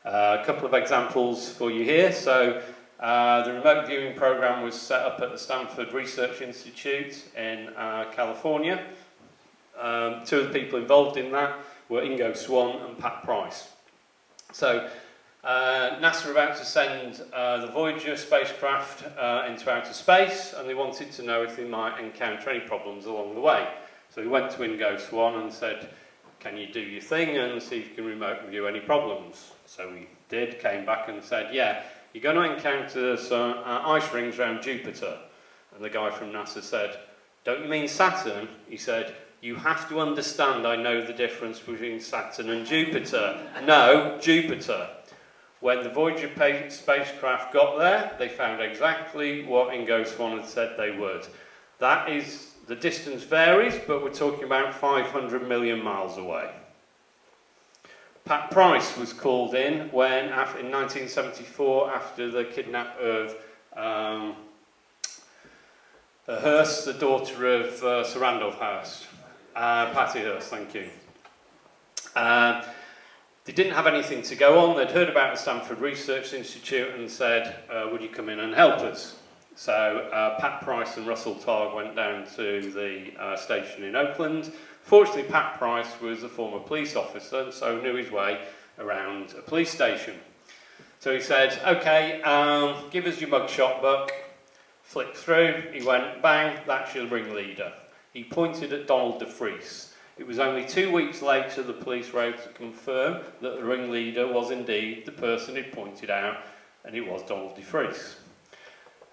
A couple of examples for you here. So the remote viewing program was set up at the Stanford Research Institute in California. 2 of the people involved in that were Ingo Swann and Pat Price. So NASA were about to send the Voyager spacecraft into outer space, and they wanted to know if they might encounter any problems along the way. So we went to Ingo Swann and said, can you do your thing and see if you can remote view any problems? So we did, came back and said, yeah, you're going to encounter some ice rings around Jupiter. And the guy from NASA said, don't you mean Saturn? He said, you have to understand I know the difference between Saturn and Jupiter. No, Jupiter. When the Voyager spacecraft got there, they found exactly what Ingo Swann had said they would. That is, the distance varies, but we're talking about 500 million miles away. Pat Price was called in when, in 1974, after the kidnap of Hearst, the daughter of Sir Randolph Hearst. Patty Hearst, thank you. They didn't have anything to go on. They'd heard about the Stanford Research Institute and said, would you come in and help us? So Pat Price and Russell Targ went down to the station in Oakland. Fortunately, Pat Price was a former police officer, and so knew his way around a police station. So he said, okay, give us your mugshot, Buck. Flicked through, he went, bang, that's your ringleader. He pointed at Donald DeFries. It was only 2 weeks later the police were able to confirm that the ringleader was indeed the person he'd pointed out, and it was Donald DeFries.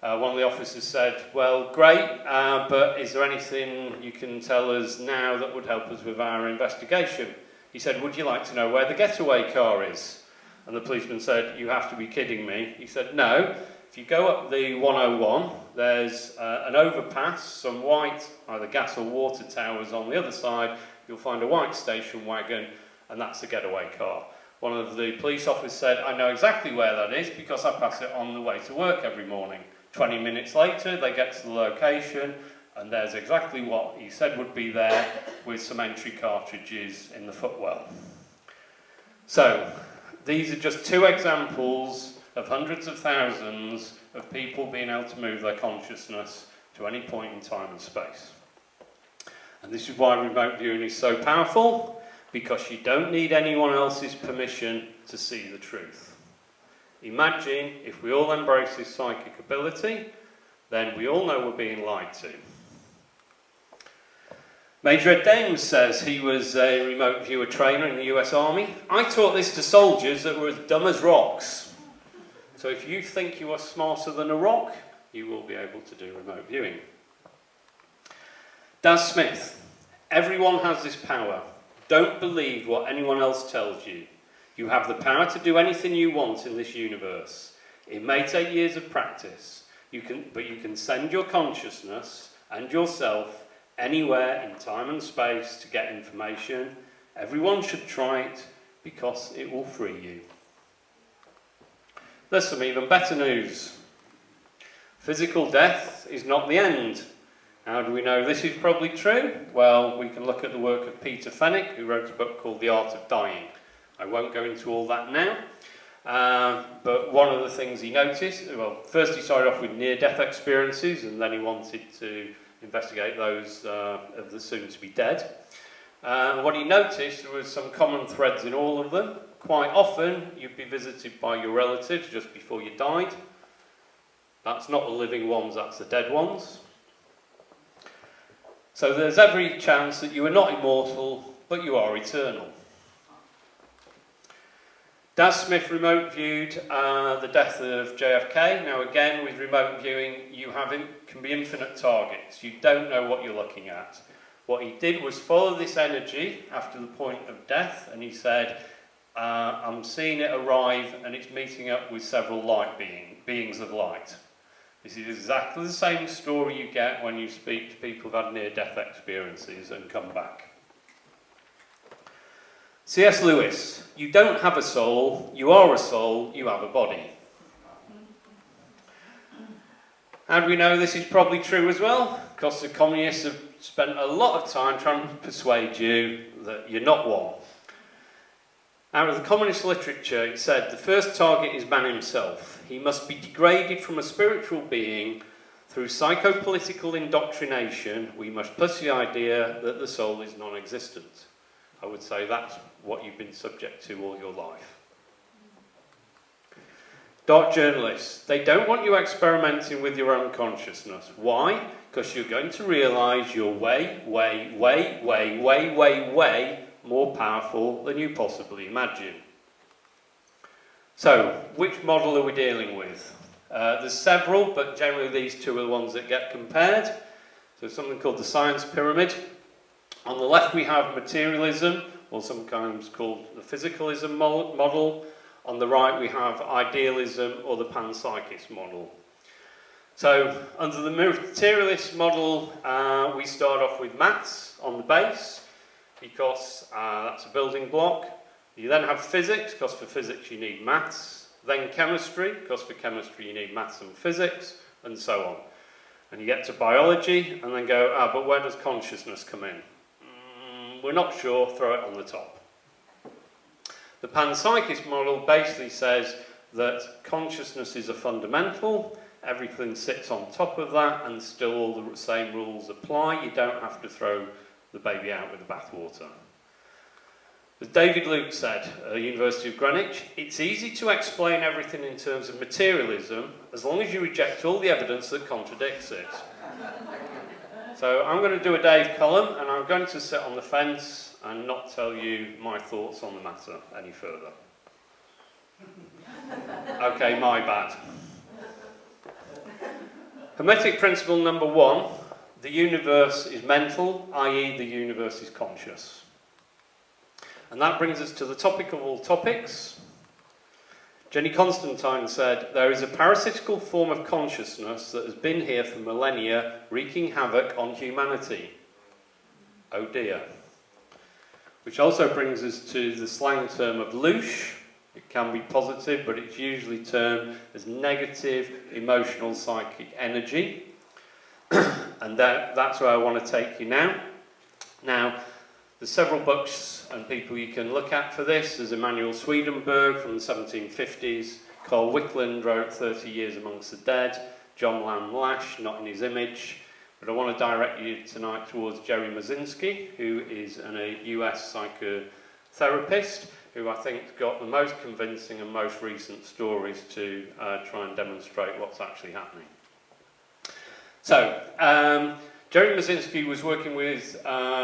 One of the officers said, well, great, but is there anything you can tell us now that would help us with our investigation? He said, would you like to know where the getaway car is? And the policeman said, you have to be kidding me. He said, no, if you go up the 101, there's an overpass, some white, either gas or water towers on the other side, you'll find a white station wagon, and that's the getaway car. One of the police officers said, I know exactly where that is because I pass it on the way to work every morning. 20 minutes later, they get to the location, and there's exactly what he said would be there with some entry cartridges in the footwell. So, these are just 2 examples of hundreds of thousands of people being able to move their consciousness to any point in time and space. And this is why remote viewing is so powerful, because you don't need anyone else's permission to see the truth. Imagine if we all embrace this psychic ability, then we all know we're being lied to. Major Ed Dames says he was a remote viewer trainer in the US Army. I taught this to soldiers that were as dumb as rocks. So if you think you are smarter than a rock, you will be able to do remote viewing. Daz Smith, everyone has this power. Don't believe what anyone else tells you. You have the power to do anything you want in this universe. It may take years of practice, but you can send your consciousness and yourself anywhere in time and space to get information. Everyone should try it because it will free you. There's some even better news. Physical death is not the end. How do we know this is probably true? Well, we can look at the work of Peter Fenwick, who wrote a book called The Art of Dying. I won't go into all that now, but one of the things he noticed, well, first he started off with near-death experiences, and then he wanted to investigate those of the soon-to-be dead. What he noticed, there was some common threads in all of them. Quite often, you'd be visited by your relatives just before you died. That's not the living ones, that's the dead ones. So there's every chance that you are not immortal, but you are eternal. Daz Smith remote viewed the death of JFK. Now again, with remote viewing, you can be infinite targets. You don't know what you're looking at. What he did was follow this energy after the point of death, and he said, I'm seeing it arrive, and it's meeting up with several beings of light. This is exactly the same story you get when you speak to people who've had near-death experiences and come back. C.S. Lewis, you don't have a soul, you are a soul, you have a body. How do we know this is probably true as well? Because the communists have spent a lot of time trying to persuade you that you're not one. Out of the communist literature, it said, the first target is man himself. He must be degraded from a spiritual being. Through psychopolitical indoctrination, we must push the idea that the soul is non-existent. I would say that's what you've been subject to all your life. Dark journalists, they don't want you experimenting with your own consciousness. Why? Because you're going to realise you're way more powerful than you possibly imagine. So, which model are we dealing with? There's several, but generally these 2 are the ones that get compared. So something called the science pyramid. On the left we have materialism, or sometimes called the physicalism model. On the right we have idealism, or the panpsychist model. So, under the materialist model, we start off with maths on the base, because that's a building block. You then have physics, because for physics you need maths. Then chemistry, because for chemistry you need maths and physics, and so on. And you get to biology, and then go, but where does consciousness come in? We're not sure, throw it on the top. The panpsychist model basically says that consciousness is a fundamental, everything sits on top of that, and still all the same rules apply. You don't have to throw the baby out with the bathwater. As David Luke said at the University of Greenwich, it's easy to explain everything in terms of materialism as long as you reject all the evidence that contradicts it. So I'm going to do a Dave column, and I'm going to sit on the fence and not tell you my thoughts on the matter any further. Okay, my bad. Hermetic principle number 1, the universe is mental, i.e. the universe is conscious. And that brings us to the topic of all topics. Jenny Constantine said, there is a parasitical form of consciousness that has been here for millennia, wreaking havoc on humanity. Oh dear. Which also brings us to the slang term of louche. It can be positive, but it's usually termed as negative, emotional, psychic energy. And that's where I want to take you now. Now, there's several books and people you can look at for this. There's Emanuel Swedenborg from the 1750s. Carl Wickland wrote 30 Years Amongst the Dead. John Lamb Lash, Not in His Image. But I want to direct you tonight towards Jerry Mazinski, who is a US psychotherapist, who I think got the most convincing and most recent stories to try and demonstrate what's actually happening. So, Jerry Mazinski was working with,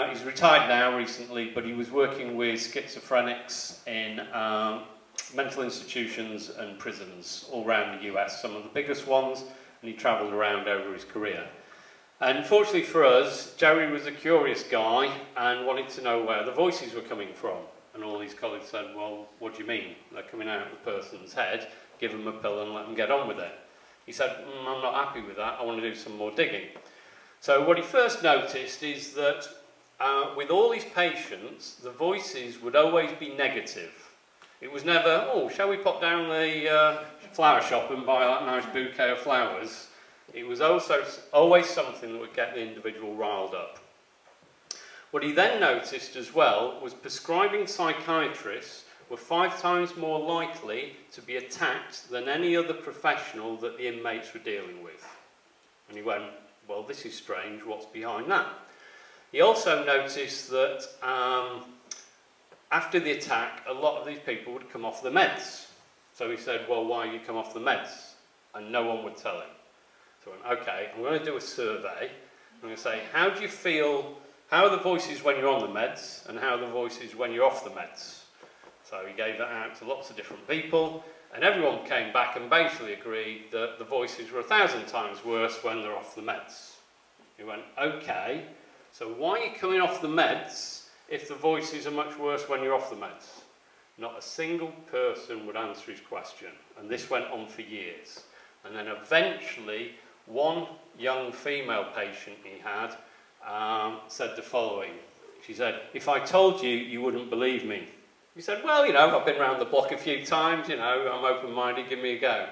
he's retired now recently, but he was working with schizophrenics in mental institutions and prisons all around the US, some of the biggest ones, and he travelled around over his career. And fortunately for us, Jerry was a curious guy and wanted to know where the voices were coming from. And all his colleagues said, well, what do you mean? They're coming out of the person's head, give them a pill and let them get on with it. He said, I'm not happy with that, I want to do some more digging. So what he first noticed is that with all his patients, the voices would always be negative. It was never, oh, shall we pop down the flower shop and buy that nice bouquet of flowers? It was also always something that would get the individual riled up. What he then noticed as well was prescribing psychiatrists were 5 times more likely to be attacked than any other professional that the inmates were dealing with. And he went, well, this is strange, what's behind that? He also noticed that after the attack, a lot of these people would come off the meds. So he said, well, why you come off the meds? And no one would tell him. So I went, okay, I'm going to do a survey. I'm going to say, how do you feel, how are the voices when you're on the meds, and how are the voices when you're off the meds? So he gave that out to lots of different people, and everyone came back and basically agreed that the voices were 1,000 times worse when they're off the meds. He went, okay, so why are you coming off the meds if the voices are much worse when you're off the meds? Not a single person would answer his question, and this went on for years. And then eventually, one young female patient he had said the following. She said, if I told you, you wouldn't believe me. He said, well, you know, I've been around the block a few times, you know, I'm open-minded, give me a go.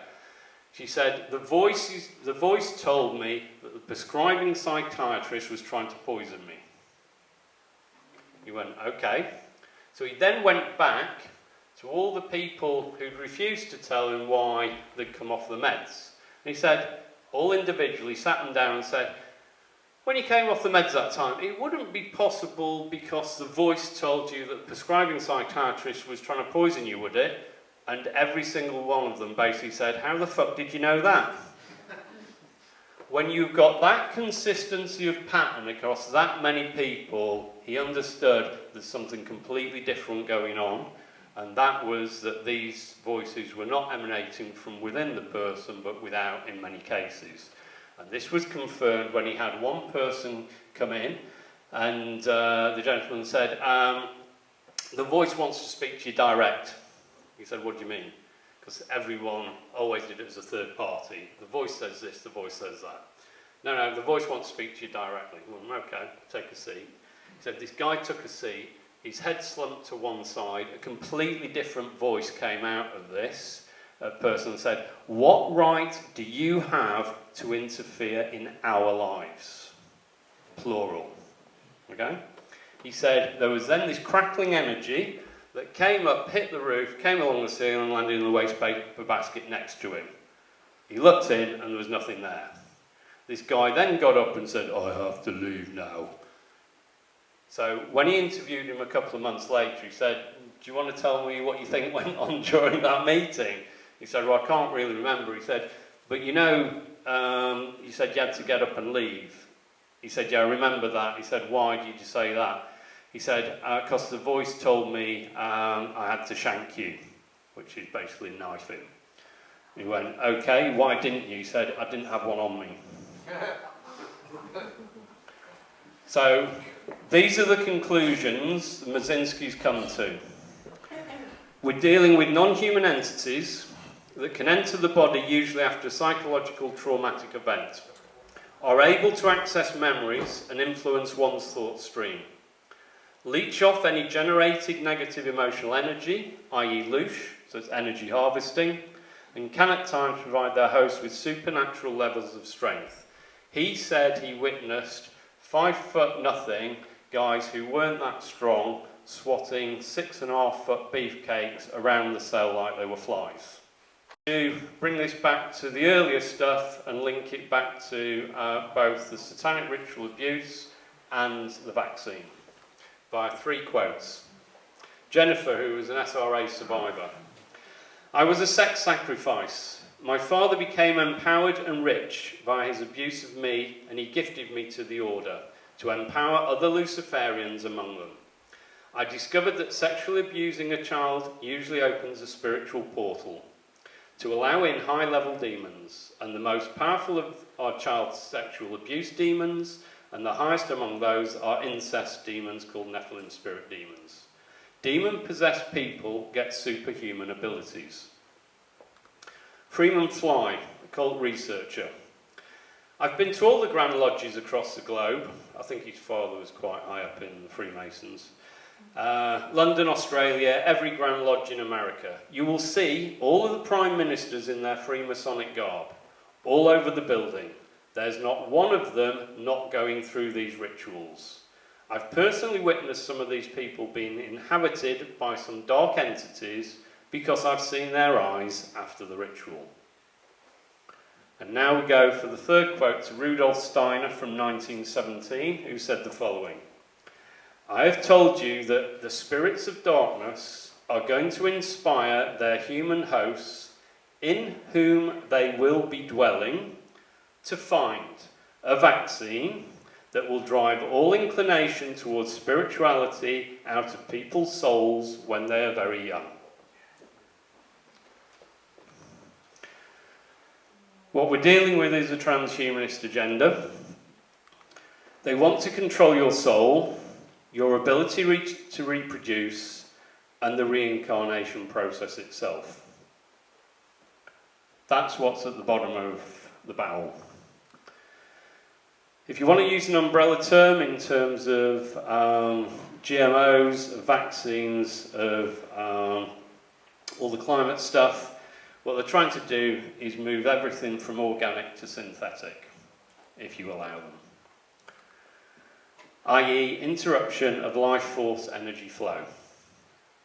She said, the voice told me that the prescribing psychiatrist was trying to poison me. He went, okay. So he then went back to all the people who'd refused to tell him why they'd come off the meds. And he said, all individually sat them down and said, when you came off the meds that time, it wouldn't be possible because the voice told you that the prescribing psychiatrist was trying to poison you, would it? And every single one of them basically said, how the fuck did you know that? When you've got that consistency of pattern across that many people, he understood there's something completely different going on, and that was that these voices were not emanating from within the person, but without in many cases. And this was confirmed when he had one person come in, and the gentleman said, the voice wants to speak to you direct. He said, what do you mean? Because everyone always did it as a third party. The voice says this, the voice says that. No, the voice wants to speak to you directly. Well, okay, take a seat. He said, this guy took a seat, his head slumped to one side, a completely different voice came out of this person and said, "What right do you have to interfere in our lives?" Plural. Okay? He said there was then this crackling energy that came up, hit the roof, came along the ceiling and landed in the waste paper basket next to him. He looked in and there was nothing there. This guy then got up and said, "I have to leave now." So when he interviewed him a couple of months later, he said, "Do you want to tell me what you think went on during that meeting?" He said, "Well, I can't really remember." He said, "But you know, you said you had to get up and leave." He said, "Yeah, I remember that." He said, "Why did you say that?" He said, "Because the voice told me I had to shank you," which is basically knife him. He went, "Okay, why didn't you?" He said, "I didn't have one on me." So these are the conclusions Mazinski's come to. We're dealing with non-human entities that can enter the body usually after a psychological traumatic event, are able to access memories and influence one's thought stream, leech off any generated negative emotional energy, i.e. loosh, so it's energy harvesting, and can at times provide their host with supernatural levels of strength. He said he witnessed 5 nothing guys who weren't that strong swatting 6.5 beefcakes around the cell like they were flies. To bring this back to the earlier stuff and link it back to both the satanic ritual abuse and the vaccine by 3 quotes. Jennifer, who was an SRA survivor. "I was a sex sacrifice. My father became empowered and rich by his abuse of me, and he gifted me to the order to empower other Luciferians among them. I discovered that sexually abusing a child usually opens a spiritual portal to allow in high-level demons, and the most powerful of our child's sexual abuse demons, and the highest among those are incest demons called Nephilim spirit demons. Demon-possessed people get superhuman abilities." Freeman Fly, occult researcher. "I've been to all the Grand Lodges across the globe." I think his father was quite high up in the Freemasons. "London, Australia, every Grand Lodge in America. You will see all of the Prime Ministers in their Freemasonic garb, all over the building. There's not one of them not going through these rituals. I've personally witnessed some of these people being inhabited by some dark entities because I've seen their eyes after the ritual." And now we go for the 3rd quote to Rudolf Steiner from 1917, who said the following: "I have told you that the spirits of darkness are going to inspire their human hosts, in whom they will be dwelling, to find a vaccine that will drive all inclination towards spirituality out of people's souls when they are very young." What we're dealing with is a transhumanist agenda. They want to control your soul, your ability to reproduce, and the reincarnation process itself. That's what's at the bottom of the barrel. If you want to use an umbrella term in terms of GMOs, of vaccines, of all the climate stuff, what they're trying to do is move everything from organic to synthetic, if you allow them. I.e. interruption of life force energy flow.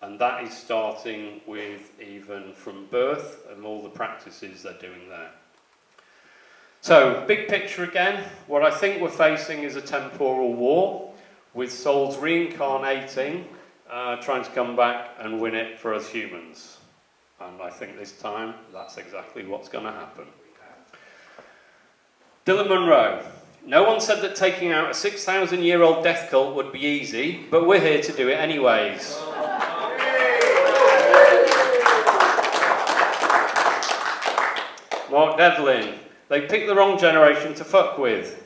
And that is starting with even from birth and all the practices they're doing there. So, big picture again, what I think we're facing is a temporal war with souls reincarnating, trying to come back and win it for us humans. And I think this time, that's exactly what's going to happen. Dylan Munro. "No one said that taking out a 6,000-year-old death cult would be easy, but we're here to do it anyways." Mark Devlin. "They picked the wrong generation to fuck with."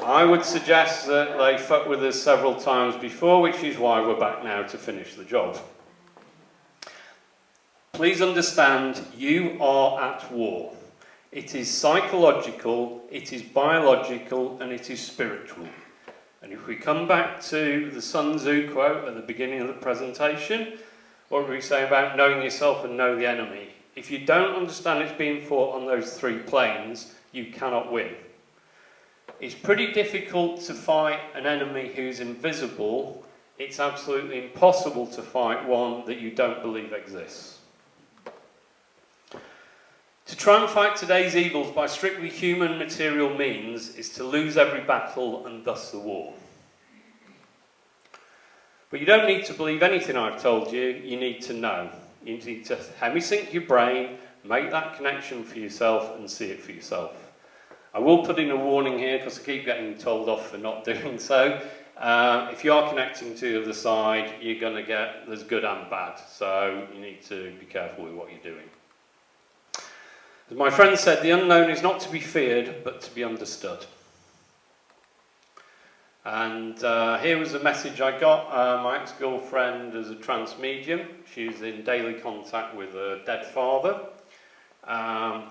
I would suggest that they fucked with us several times before, which is why we're back now to finish the job. Please understand, you are at war. It is psychological, it is biological, and it is spiritual. And if we come back to the Sun Tzu quote at the beginning of the presentation, what were we saying about knowing yourself and know the enemy? If you don't understand it's being fought on those three planes, you cannot win. It's pretty difficult to fight an enemy who's invisible. It's absolutely impossible to fight one that you don't believe exists. To try and fight today's evils by strictly human material means is to lose every battle and thus the war. But you don't need to believe anything I've told you, you need to know. You need to hemisync your brain, make that connection for yourself and see it for yourself. I will put in a warning here because I keep getting told off for not doing so. If you are connecting to the other side, you're going to get, there's good and bad, so you need to be careful with what you're doing. As my friend said, the unknown is not to be feared, but to be understood. And here was a message I got. My ex-girlfriend is a trance medium. She's in daily contact with a dead father.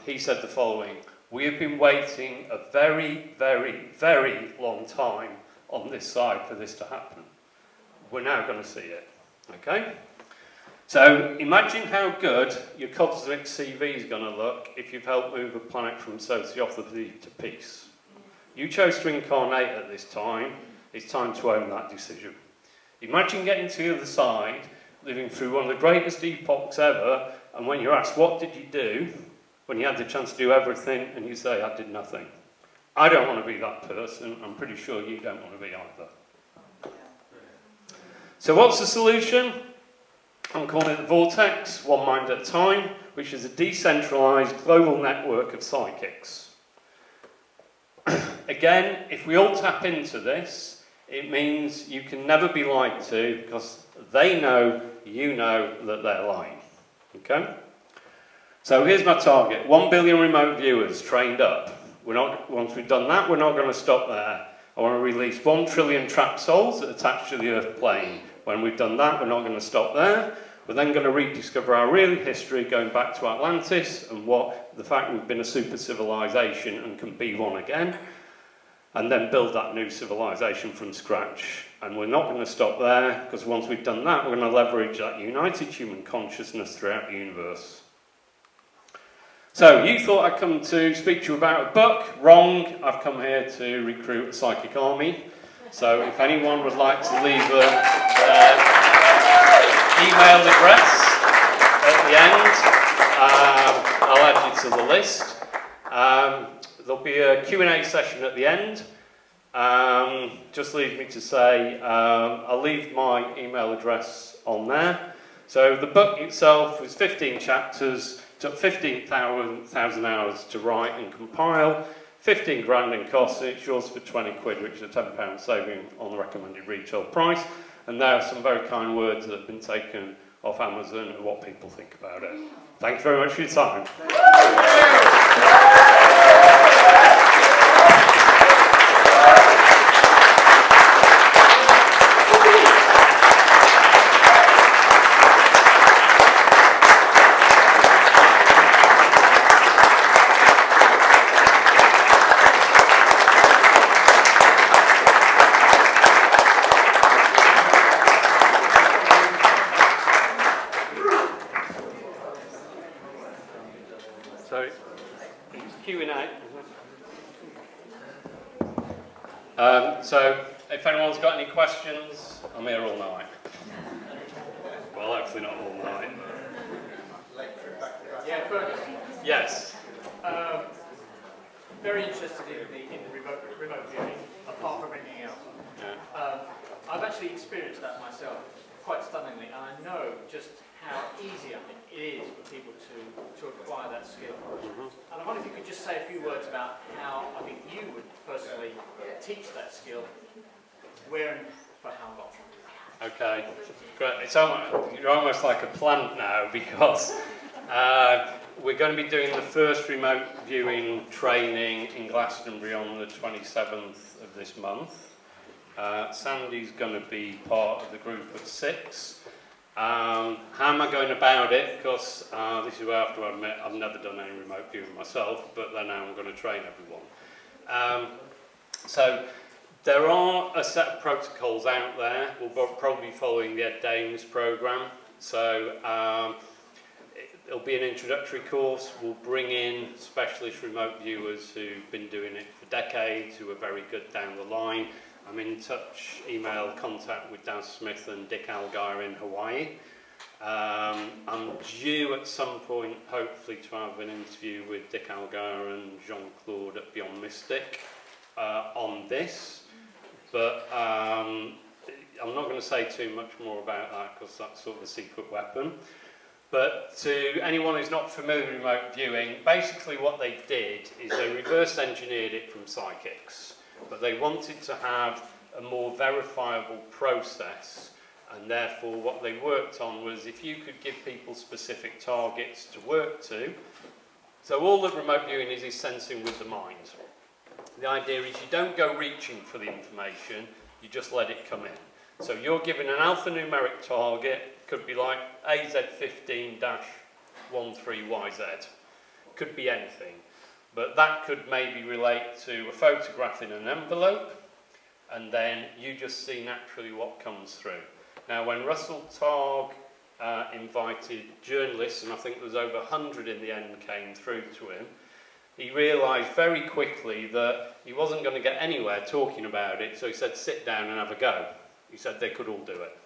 He said the following: "We have been waiting a very, very, very long time on this side for this to happen. We're now going to see it." Okay? So imagine how good your cosmic CV is going to look if you've helped move a planet from sociopathy to peace. You chose to incarnate at this time. It's time to own that decision. Imagine getting to the other side, living through one of the greatest epochs ever, and when you're asked, what did you do? When you had the chance to do everything, and you say, I did nothing. I don't want to be that person. I'm pretty sure you don't want to be either. So what's the solution? I'm calling it the Vortex, one mind at a time, which is a decentralised global network of psychics. Again, if we all tap into this, it means you can never be lied to because they know, you know that they're lying. Okay? So here's my target: 1 billion remote viewers trained up. Once we've done that, we're not going to stop there. I want to release 1 trillion trapped souls attached to the Earth plane. When we've done that, we're not going to stop there. We're then going to rediscover our real history, going back to Atlantis and the fact we've been a super civilization and can be one again, and then build that new civilization from scratch. And we're not going to stop there, because once we've done that, we're going to leverage that united human consciousness throughout the universe. So, you thought I'd come to speak to you about a book. Wrong. I've come here to recruit a psychic army. So, if anyone would like to leave their email address at the end, I'll add you to the list. There'll be a Q&A session at the end. Just leaves me to say, I'll leave my email address on there. So the book itself was 15 chapters, took 15,000 hours to write and compile, 15 grand in cost. It's yours for 20 quid, which is a £10 saving on the recommended retail price. And there are some very kind words that have been taken off Amazon and what people think about it. Thank you very much for your time. So, if anyone's got any questions, I'm here all night. Well, hopefully not all night. Yeah, Fergus. Yes. Very interested in the remote viewing, apart from anything else. Yeah. I've actually experienced that myself, quite stunningly, and I know just how easy I think it is for people to acquire that skill. And I wonder if you could just say a few words about how I think you would personally teach that skill, where and for how long. Okay, great. You're almost like a plant now, because we're going to be doing the first remote viewing training in Glastonbury on the 27th of this month. Sandy's going to be part of the group of 6. How am I going about it? Because this is where I have to admit I've never done any remote viewing myself, but then now I'm going to train everyone. So There are a set of protocols out there. We'll probably be following the Ed Dames programme. So it'll be an introductory course. We'll bring in specialist remote viewers who've been doing it for decades, who are very good down the line. I'm in touch, email contact with Dan Smith and Dick Algar in Hawaii. I'm due at some point, hopefully, to have an interview with Dick Algar and Jean-Claude at Beyond Mystic on this. But I'm not going to say too much more about that because that's sort of a secret weapon. But to anyone who's not familiar with remote viewing, basically what they did is they reverse engineered it from psychics. But they wanted to have a more verifiable process, and therefore what they worked on was if you could give people specific targets to work to. So all that remote viewing is sensing with the mind. The idea is you don't go reaching for the information, you just let it come in. So you're given an alphanumeric target, could be like AZ15-13YZ, could be anything. But that could maybe relate to a photograph in an envelope, and then you just see naturally what comes through. Now, when Russell Targ invited journalists, and I think there was over 100 in the end came through to him, he realised very quickly that he wasn't going to get anywhere talking about it, so he said, sit down and have a go. He said they could all do it.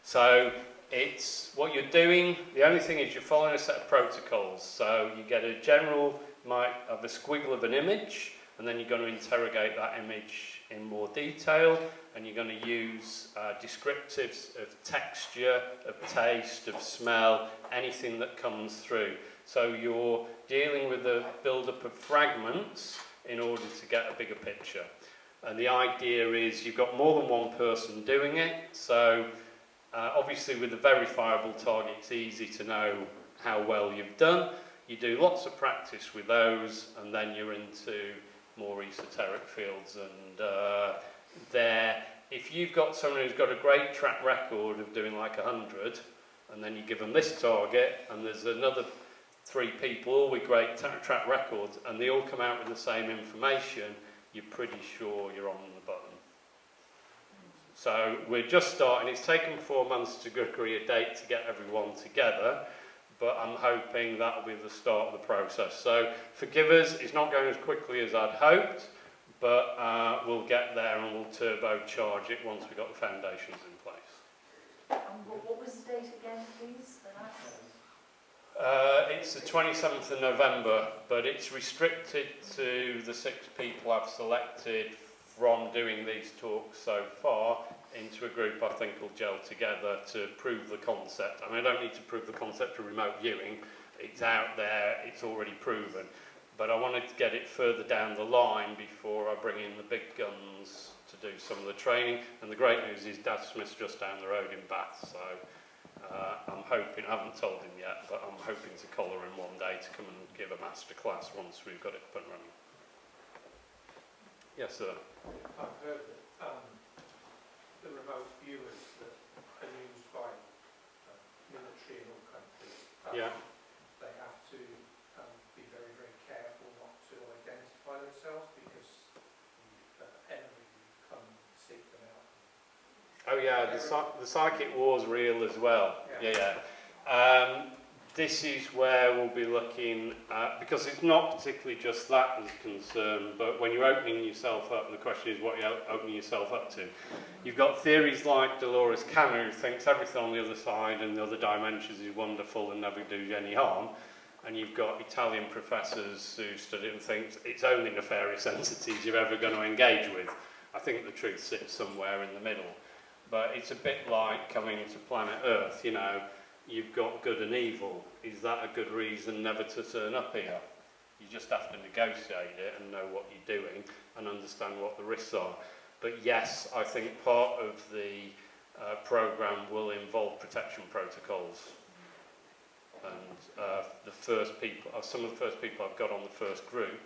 So it's what you're doing. The only thing is you're following a set of protocols. So you get a general of a squiggle of an image, and then you're going to interrogate that image in more detail, and you're going to use descriptives of texture, of taste, of smell, anything that comes through. So you're dealing with the build-up of fragments in order to get a bigger picture. And the idea is you've got more than one person doing it, so obviously with a verifiable target it's easy to know how well you've done. You do lots of practice with those, and then you're into more esoteric fields. And if you've got someone who's got a great track record of doing like 100, and then you give them this target, and there's another 3 people all with great track records, and they all come out with the same information, you're pretty sure you're on the button. So we're just starting. It's taken 4 months to agree a date to get everyone together, but I'm hoping that'll be the start of the process. So forgive us, it's not going as quickly as I'd hoped, but we'll get there and we'll turbocharge it once we've got the foundations in place. What was the date again, please? It's the 27th of November, but it's restricted to the 6 people I've selected from doing these talks so far into a group I think will gel together to prove the concept. I mean, I don't need to prove the concept of remote viewing. It's out there, it's already proven. But I wanted to get it further down the line before I bring in the big guns to do some of the training. And the great news is Dad Smith's just down the road in Bath, so I'm hoping, I haven't told him yet, but I'm hoping to collar him one day to come and give a master class once we've got it up and running. Yes, sir. I've heard that the remote viewers that are used by military in all countries, Yeah. they have to be very, very careful not to identify themselves because the enemy come seek them out. Oh yeah, the psychic war's real as well. Yeah. This is where we'll be looking at, because it's not particularly just that as concern, but when you're opening yourself up, and the question is what you're opening yourself up to. You've got theories like Dolores Cannon, who thinks everything on the other side and the other dimensions is wonderful and never do you any harm. And you've got Italian professors who study it and think it's only nefarious entities you're ever going to engage with. I think the truth sits somewhere in the middle. But it's a bit like coming to planet Earth, you know. You've got good and evil. Is that a good reason never to turn up here? You just have to negotiate it and know what you're doing and understand what the risks are. But yes, I think part of the programme will involve protection protocols. And some of the first people I've got on the first group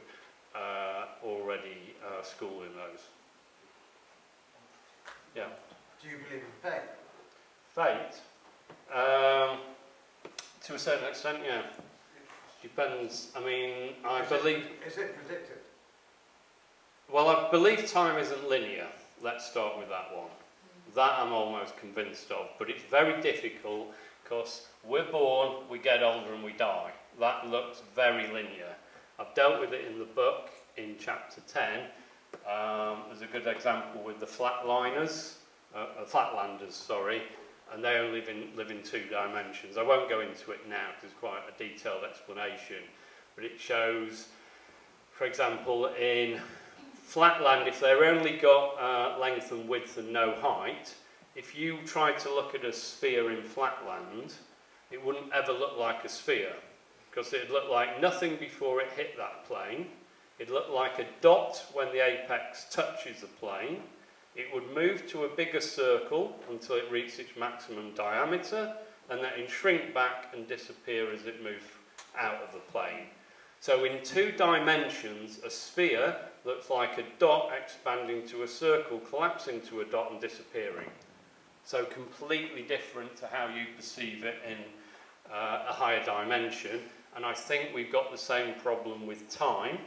already school in those. Yeah. Do you believe in fate? Fate? To a certain extent, yeah. Depends. I mean, I believe... Is it predicted? Well, I believe time isn't linear. Let's start with that one. That I'm almost convinced of, but it's very difficult because we're born, we get older and we die. That looks very linear. I've dealt with it in the book in chapter 10. There's a good example with the flatlanders, and they only live in 2 dimensions. I won't go into it now because it's quite a detailed explanation, but it shows, for example, in flatland, if they've only got length and width and no height, if you tried to look at a sphere in flatland, it wouldn't ever look like a sphere, because it'd look like nothing before it hit that plane. It'd look like a dot when the apex touches the plane. It would move to a bigger circle until it reached its maximum diameter, and then it'd shrink back and disappear as it moved out of the plane. So in 2 dimensions, a sphere looks like a dot expanding to a circle, collapsing to a dot and disappearing. So completely different to how you perceive it in a higher dimension. And I think we've got the same problem with time.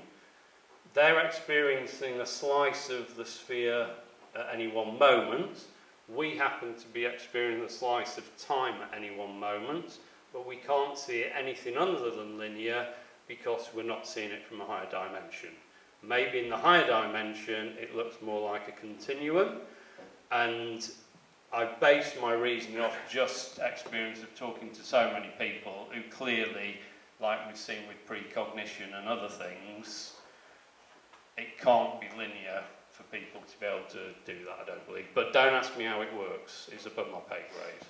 They're experiencing a slice of the sphere at any one moment. We happen to be experiencing a slice of time at any one moment, but we can't see it anything other than linear because we're not seeing it from a higher dimension. Maybe in the higher dimension it looks more like a continuum, and I base my reasoning off just experience of talking to so many people who clearly, like we've seen with precognition and other things, it can't be linear for people to be able to do that, I don't believe. But don't ask me how it works, it's above my pay grade.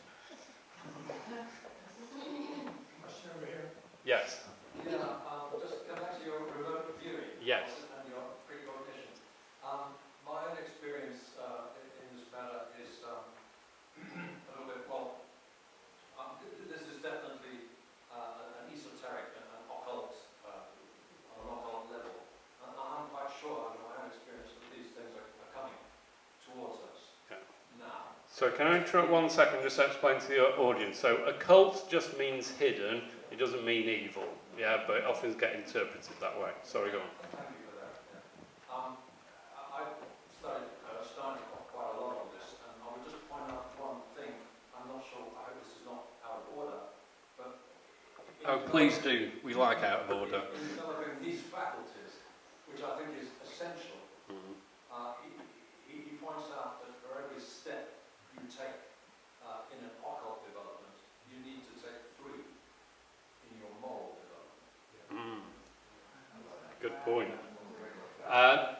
Question over here. Yes. Yeah, just come back to your remote viewing. Yes. And your precognition. My own experience in this matter is a little bit, this is definitely an esoteric and an occult, on an occult level. And I'm quite sure, under my own experience, that these things are coming towards us now. So can I interrupt 1 second just to explain to the audience? So occult just means hidden, it doesn't mean evil. Yeah, but it often gets interpreted that way. Sorry, go on. Thank you for that. Yeah. I've studied Steiner quite a lot on this, and I would just point out one thing. I'm not sure, I hope this is not out of order, but... Oh, please do. We like out of order. In developing these faculties, which I think is essential, he points out that for every step you take in an occult development, you need to take 3 in your moral development. Good point.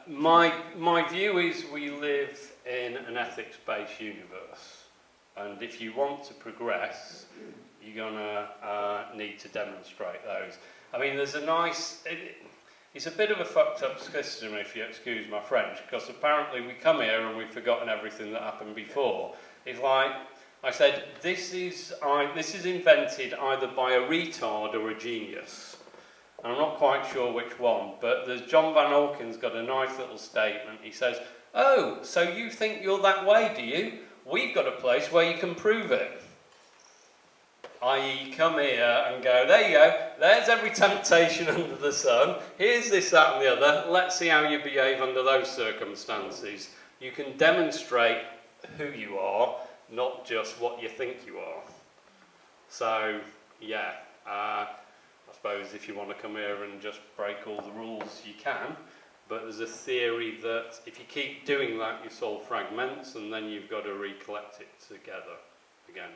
My view is we live in an ethics-based universe, and if you want to progress, you're going to need to demonstrate those. I mean, there's a nice... It's a bit of a fucked up system, if you excuse my French, because apparently we come here and we've forgotten everything that happened before. It's like, I said, this is invented either by a retard or a genius. And I'm not quite sure which one, but there's John Van Auken's got a nice little statement. He says, "Oh, so you think you're that way, do you? We've got a place where you can prove it." I.e., come here and go, there you go, there's every temptation under the sun, here's this, that and the other, let's see how you behave under those circumstances. You can demonstrate who you are, not just what you think you are. So, yeah, I suppose if you want to come here and just break all the rules, you can, but there's a theory that if you keep doing that, your soul fragments, and then you've got to recollect it together again.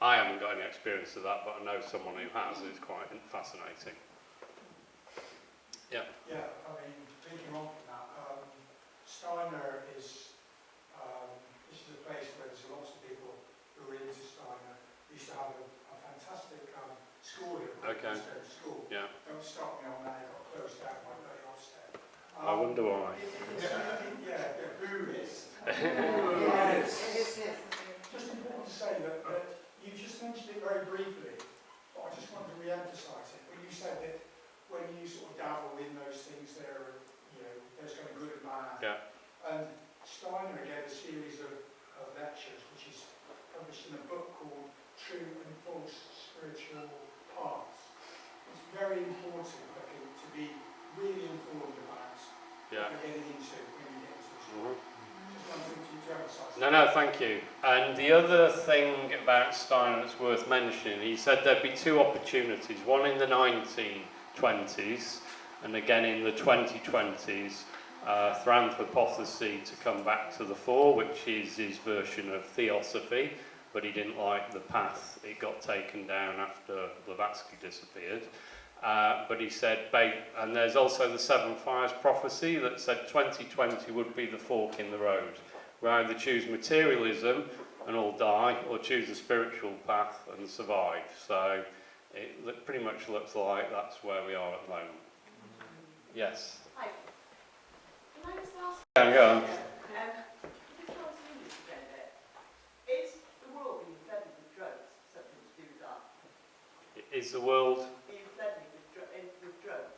I haven't got any experience of that, but I know someone who has, and it's quite fascinating. Yeah. Yeah, I mean, thinking on from that, Steiner is, this is a place where there's lots of people who are into Steiner. We used to have a fantastic school here, Okay. School. Yeah. Don't stop me on that, it got closed down by bloody Ofsted. I wonder why. Yeah, the who is. Just important to say that you just mentioned it very briefly, but I just want to re-emphasise it. When you said that when you sort of dabble in those things, there's kind of good and bad. Yeah. And Steiner gave a series of lectures, which is published in a book called True and False Spiritual Paths. It's very important, I think, to be really No, thank you. And the other thing about Steiner that's worth mentioning, he said there'd be two opportunities, one in the 1920s and again in the 2020s, for anthropothecy to come back to the fore, which is his version of theosophy, but he didn't like the path it got taken down after Blavatsky disappeared. But he said, and there's also the Seven Fires prophecy that said 2020 would be the fork in the road. We either choose materialism and all die, or choose the spiritual path and survive. So it pretty much looks like that's where we are at the moment. Yes? Hi. Can I just ask, Go on. the transhumanist agenda, is the world being fed with drugs, something to do with that? Is the world... Being fed with drugs,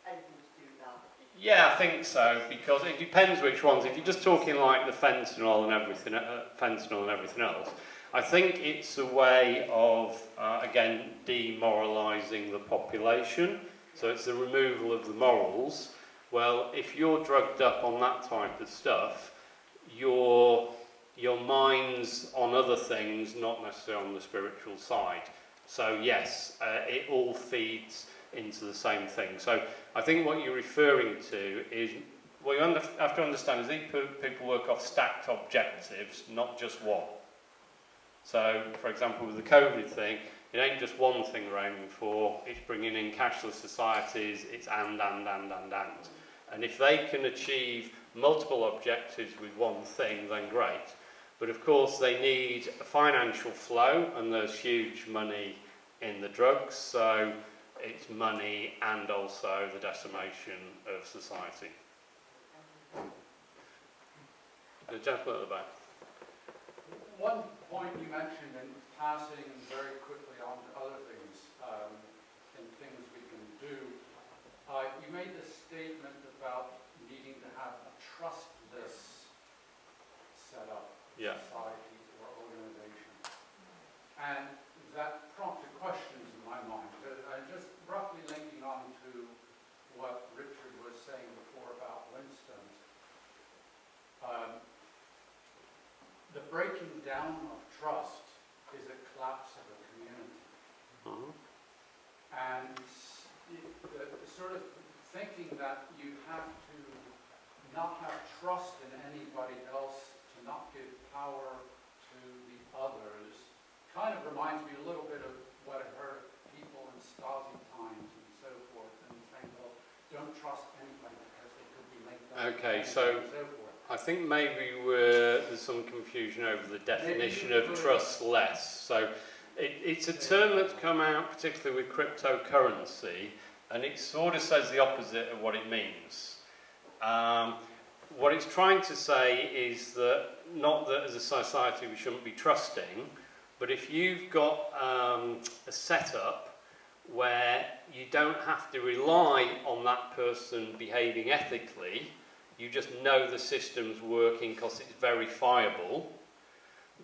anything to do with that? Yeah, I think so, because it depends which ones. If you're just talking like the fentanyl and everything else, I think it's a way of, again, demoralising the population. So it's the removal of the morals. Well, if you're drugged up on that type of stuff, your mind's on other things, not necessarily on the spiritual side. So yes, it all feeds into the same thing. So I think what you're referring to is, what you have to understand is these people work off stacked objectives, not just one. So, for example, with the COVID thing, it ain't just one thing we're aiming for, it's bringing in cashless societies, it's and. And if they can achieve multiple objectives with one thing, then great. But of course they need a financial flow, and there's huge money in the drugs, so it's money and also the decimation of society. The gentleman at the back. One point you mentioned in passing very quickly on to other things, and things we can do, you made the statement about needing to have a trustless setup, Yeah. society or organization. And that prompted questions in my mind. Just roughly linking on to what Richard was saying before about Winston. The breaking down of trust is a collapse of a community. Mm-hmm. And the sort of thinking that you have to not have trust in anybody else, to not give power to the others, kind of reminds me a little bit of what I heard people in Stasi times and so forth, and saying, well, don't trust anybody because they could be linked up. Okay, and so forth. I think maybe there's some confusion over the definition of trustless. So it's a term that's come out particularly with cryptocurrency, and it sort of says the opposite of what it means. What it's trying to say is that, not that as a society we shouldn't be trusting, but if you've got a setup where you don't have to rely on that person behaving ethically, you just know the system's working because it's verifiable,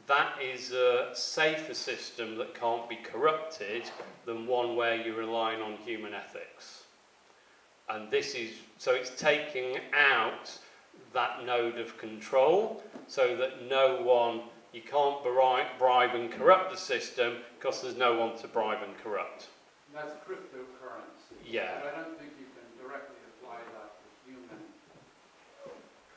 that is a safer system that can't be corrupted than one where you're relying on human ethics. And this is, so it's taking out that node of control so that no one, you can't bribe and corrupt the system because there's no one to bribe and corrupt. That's cryptocurrency. Yeah. But I don't think you can directly apply that to human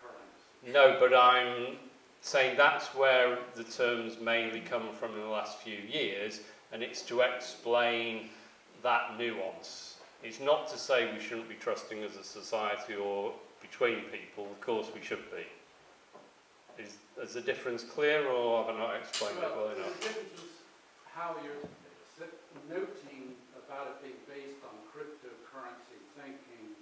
currency. No, but I'm saying that's where the terms mainly come from in the last few years, and it's to explain that nuance. It's not to say we shouldn't be trusting as a society or between people, of course we should be. Is the difference clear, or have I not explained it well enough? The difference is how you're noting about it being based on cryptocurrency thinking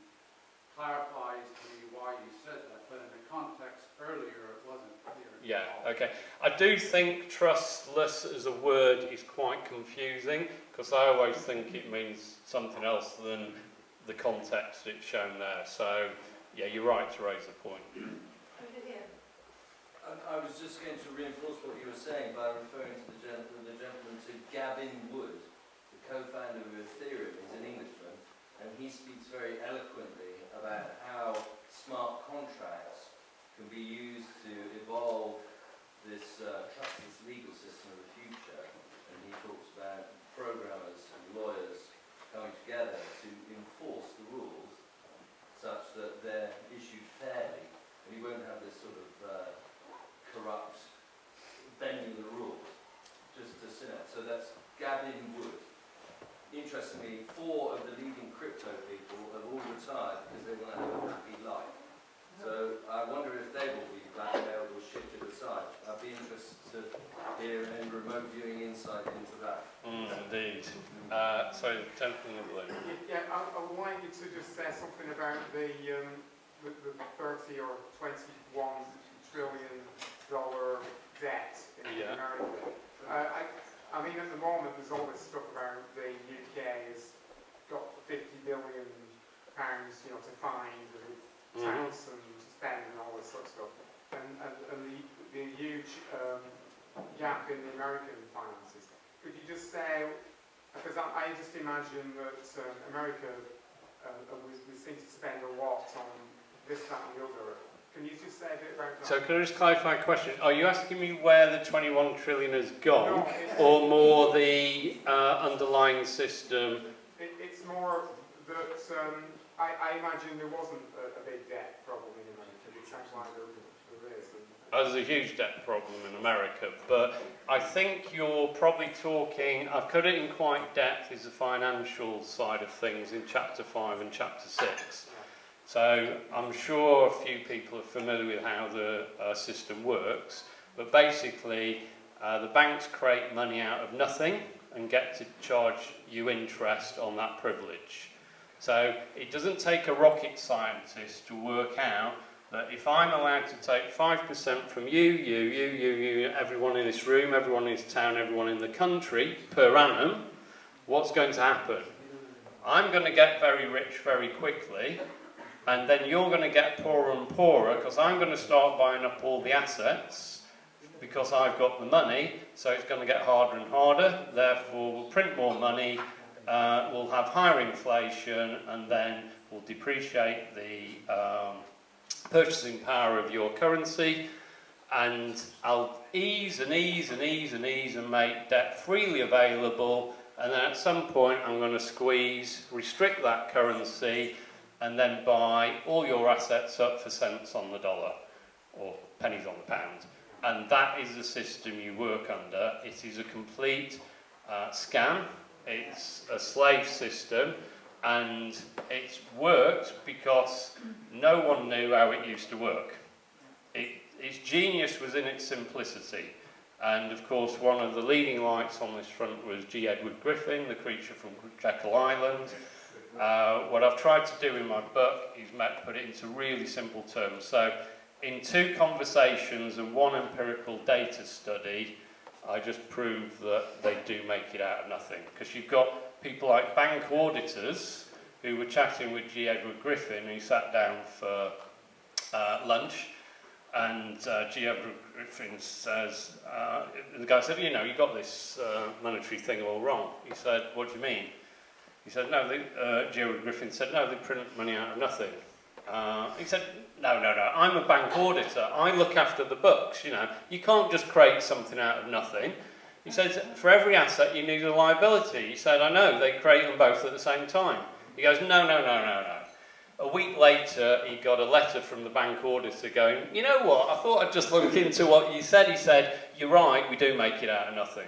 clarifies to me why you said that, but in the context earlier it wasn't clear. Yeah, okay. I do think trustless as a word is quite confusing, because I always think it means something else than the context it's shown there. So, yeah, you're right to raise the point. I was just going to reinforce what you were saying by referring to the gentleman to Gavin Wood, the co-founder of Ethereum. He's an Englishman, and he speaks very eloquently about how smart contracts can be used to evolve So that's Gavin Wood. Interestingly, 4 of the leading crypto people have all retired because they want to have a happy life. So I wonder if they will be blackmailed or shifted aside. I'd be interested to hear any remote viewing insight into that. Indeed. So, gentleman in blue. Yeah, I would like you to just say something about the 30 or 21 trillion dollar debt in America. I mean, at the moment, there's all this stuff about the UK has got 50 billion pounds, you know, to find and tax and spend and all this sort of stuff, and the huge gap in the American finances. Could you just say, because I just imagine that America we seem to spend a lot on this, that, and the other. Can you just say a bit about that? So can I just clarify a question? Are you asking me where the 21 trillion has gone, No, or more the underlying system? It's more that I imagine there wasn't a big debt problem in America. It sounds like there is. There's a huge debt problem in America, but I think you're probably talking, I've cut it in quite depth, is the financial side of things in chapter 5 and chapter 6. So I'm sure a few people are familiar with how the system works, but basically the banks create money out of nothing and get to charge you interest on that privilege. So it doesn't take a rocket scientist to work out that if I'm allowed to take 5% from you, everyone in this room, everyone in this town, everyone in the country per annum, what's going to happen? I'm going to get very rich very quickly, and then you're going to get poorer and poorer because I'm going to start buying up all the assets because I've got the money, so it's going to get harder and harder, therefore we'll print more money, we'll have higher inflation, and then we'll depreciate the purchasing power of your currency, and I'll ease and ease and ease and ease and make debt freely available, and then at some point I'm going to squeeze, restrict that currency, and then buy all your assets up for cents on the dollar or pennies on the pound. And that is the system you work under. It is a complete scam. It's a slave system, and it's worked because no one knew how it used to work. Its genius was in its simplicity. And of course, one of the leading lights on this front was G. Edward Griffin, the creature from Jekyll Island. What I've tried to do in my book is put it into really simple terms. So, in 2 conversations and 1 empirical data study, I just proved that they do make it out of nothing. Because you've got people like bank auditors who were chatting with G. Edward Griffin, who sat down for lunch, and G. Edward Griffin says, the guy said, you know, you got this monetary thing all wrong. He said, what do you mean? He said, no, G. Edward Griffin said, no, they print money out of nothing. He said, no, I'm a bank auditor. I look after the books, you know. You can't just create something out of nothing. He says, for every asset you need a liability. He said, I know, they create them both at the same time. He goes, no. A week later, he got a letter from the bank auditor going, you know what, I thought I'd just look into what you said. He said, you're right, we do make it out of nothing.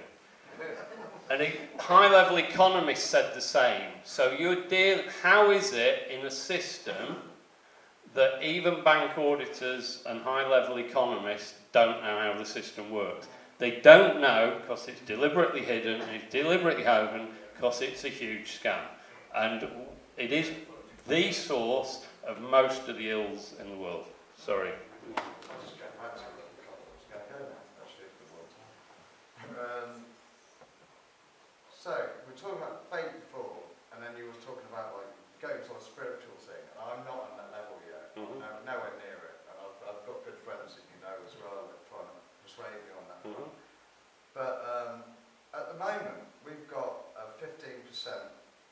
And high-level economists said the same. So how is it in a system that even bank auditors and high-level economists don't know how the system works? They don't know because it's deliberately hidden, and it's deliberately hidden because it's a huge scam. And it is the source of most of the ills in the world. Sorry. I'll just get back to it. Actually, if you want. So, we were talking about faith before, and then you were talking about like going to a spiritual thing. And I'm not on that level yet. I'm nowhere near it. And I've got good friends that you know as well that are trying to persuade me on that front. But at the moment, we've got a 15%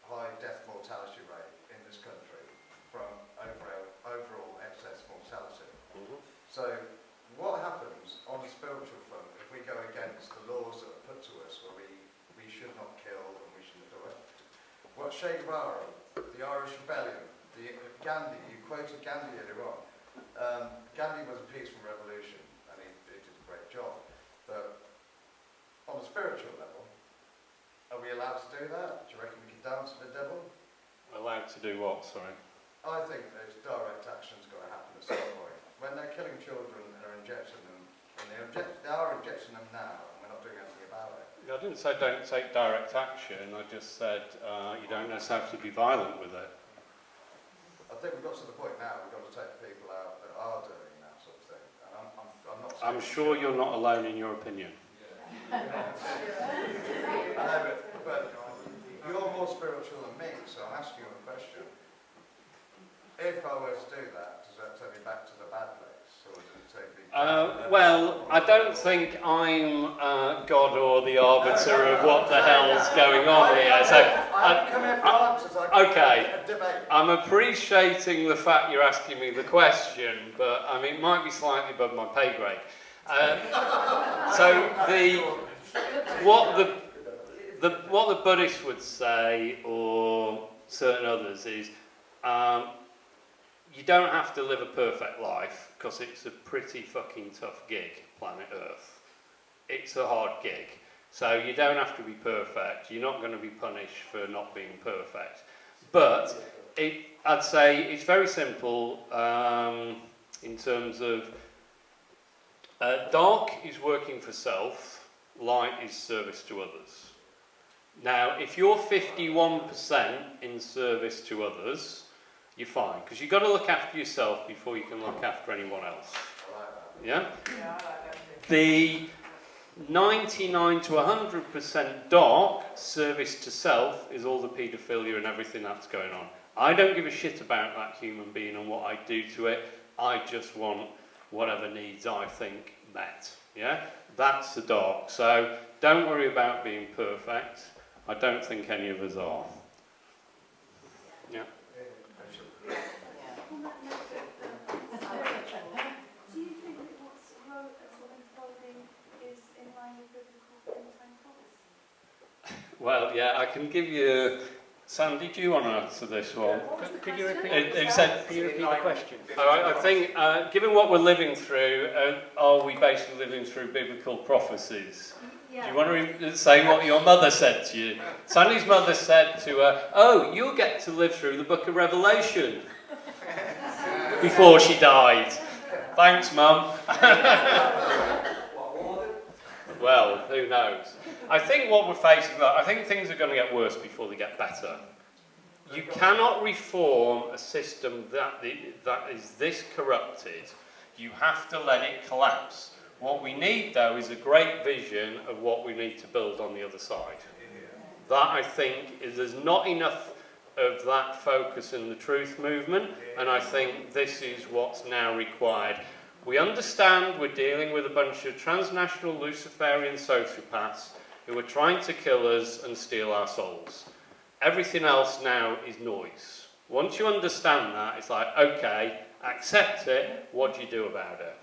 high death mortality rate in this country from overall excess mortality. So what happens on the spiritual front if we go against the laws that are put to us where we should not kill and we shouldn't do it? What Che Guevara, the Irish Rebellion, Gandhi, you quoted Gandhi earlier on. Gandhi was a peaceful revolution and he did a great job. But on a spiritual level, Are we allowed to do that? Do you reckon we can dance with the devil? Allowed to do what, sorry? I think there's direct action's got to happen at some point. When they're killing children and are injecting them, and they are injecting them now, and we're not doing anything about it. I didn't say don't take direct action, I just said you don't necessarily have to be violent with it. I think we've got to the point now, we've got to take people out that are doing that sort of thing. And I'm not saying I'm sure you're not alone in your opinion. I know, but you're more spiritual than me, so I'm asking you a question. If I were to do that, does that take me back to the bad place, or does it take me? Well, I don't think I'm God or the arbiter of what the hell's going on here. So, okay, I'm appreciating the fact you're asking me the question, but I mean, it might be slightly above my pay grade. So what the Buddhists would say, or certain others, is you don't have to live a perfect life, because it's a pretty fucking tough gig, planet Earth. It's a hard gig. So you don't have to be perfect. You're not going to be punished for not being perfect. But I'd say it's very simple in terms of dark is working for self, light is service to others. Now, if you're 51% in service to others, you're fine, because you've got to look after yourself before you can look after anyone else. Yeah? Yeah, I like that too. The 99 to 100% dark service to self is all the paedophilia and everything that's going on. I don't give a shit about that human being and what I do to it. I just want whatever needs I think met. Yeah? That's the dark. So don't worry about being perfect. I don't think any of us are. Yeah. On that note of do you think that what's unfolding is in line with biblical end-time prophecy? Well, yeah, I can give you... Sandy, do you want to answer this one? Could you repeat the question? I think, given what we're living through, are we basically living through biblical prophecies? Yeah. Do you want to say what your mother said to you? Sandy's mother said to her, "Oh, you'll get to live through the book of Revelation," before she died. Thanks, Mum. Well, who knows? I think what we're facing, I think things are going to get worse before they get better. You cannot reform a system that is this corrupted. You have to let it collapse. What we need, though, is a great vision of what we need to build on the other side. That, I think, there's not enough of that focus in the truth movement, and I think this is what's now required. We understand we're dealing with a bunch of transnational Luciferian sociopaths who are trying to kill us and steal our souls. Everything else now is noise. Once you understand that, it's like, okay, accept it, what do you do about it?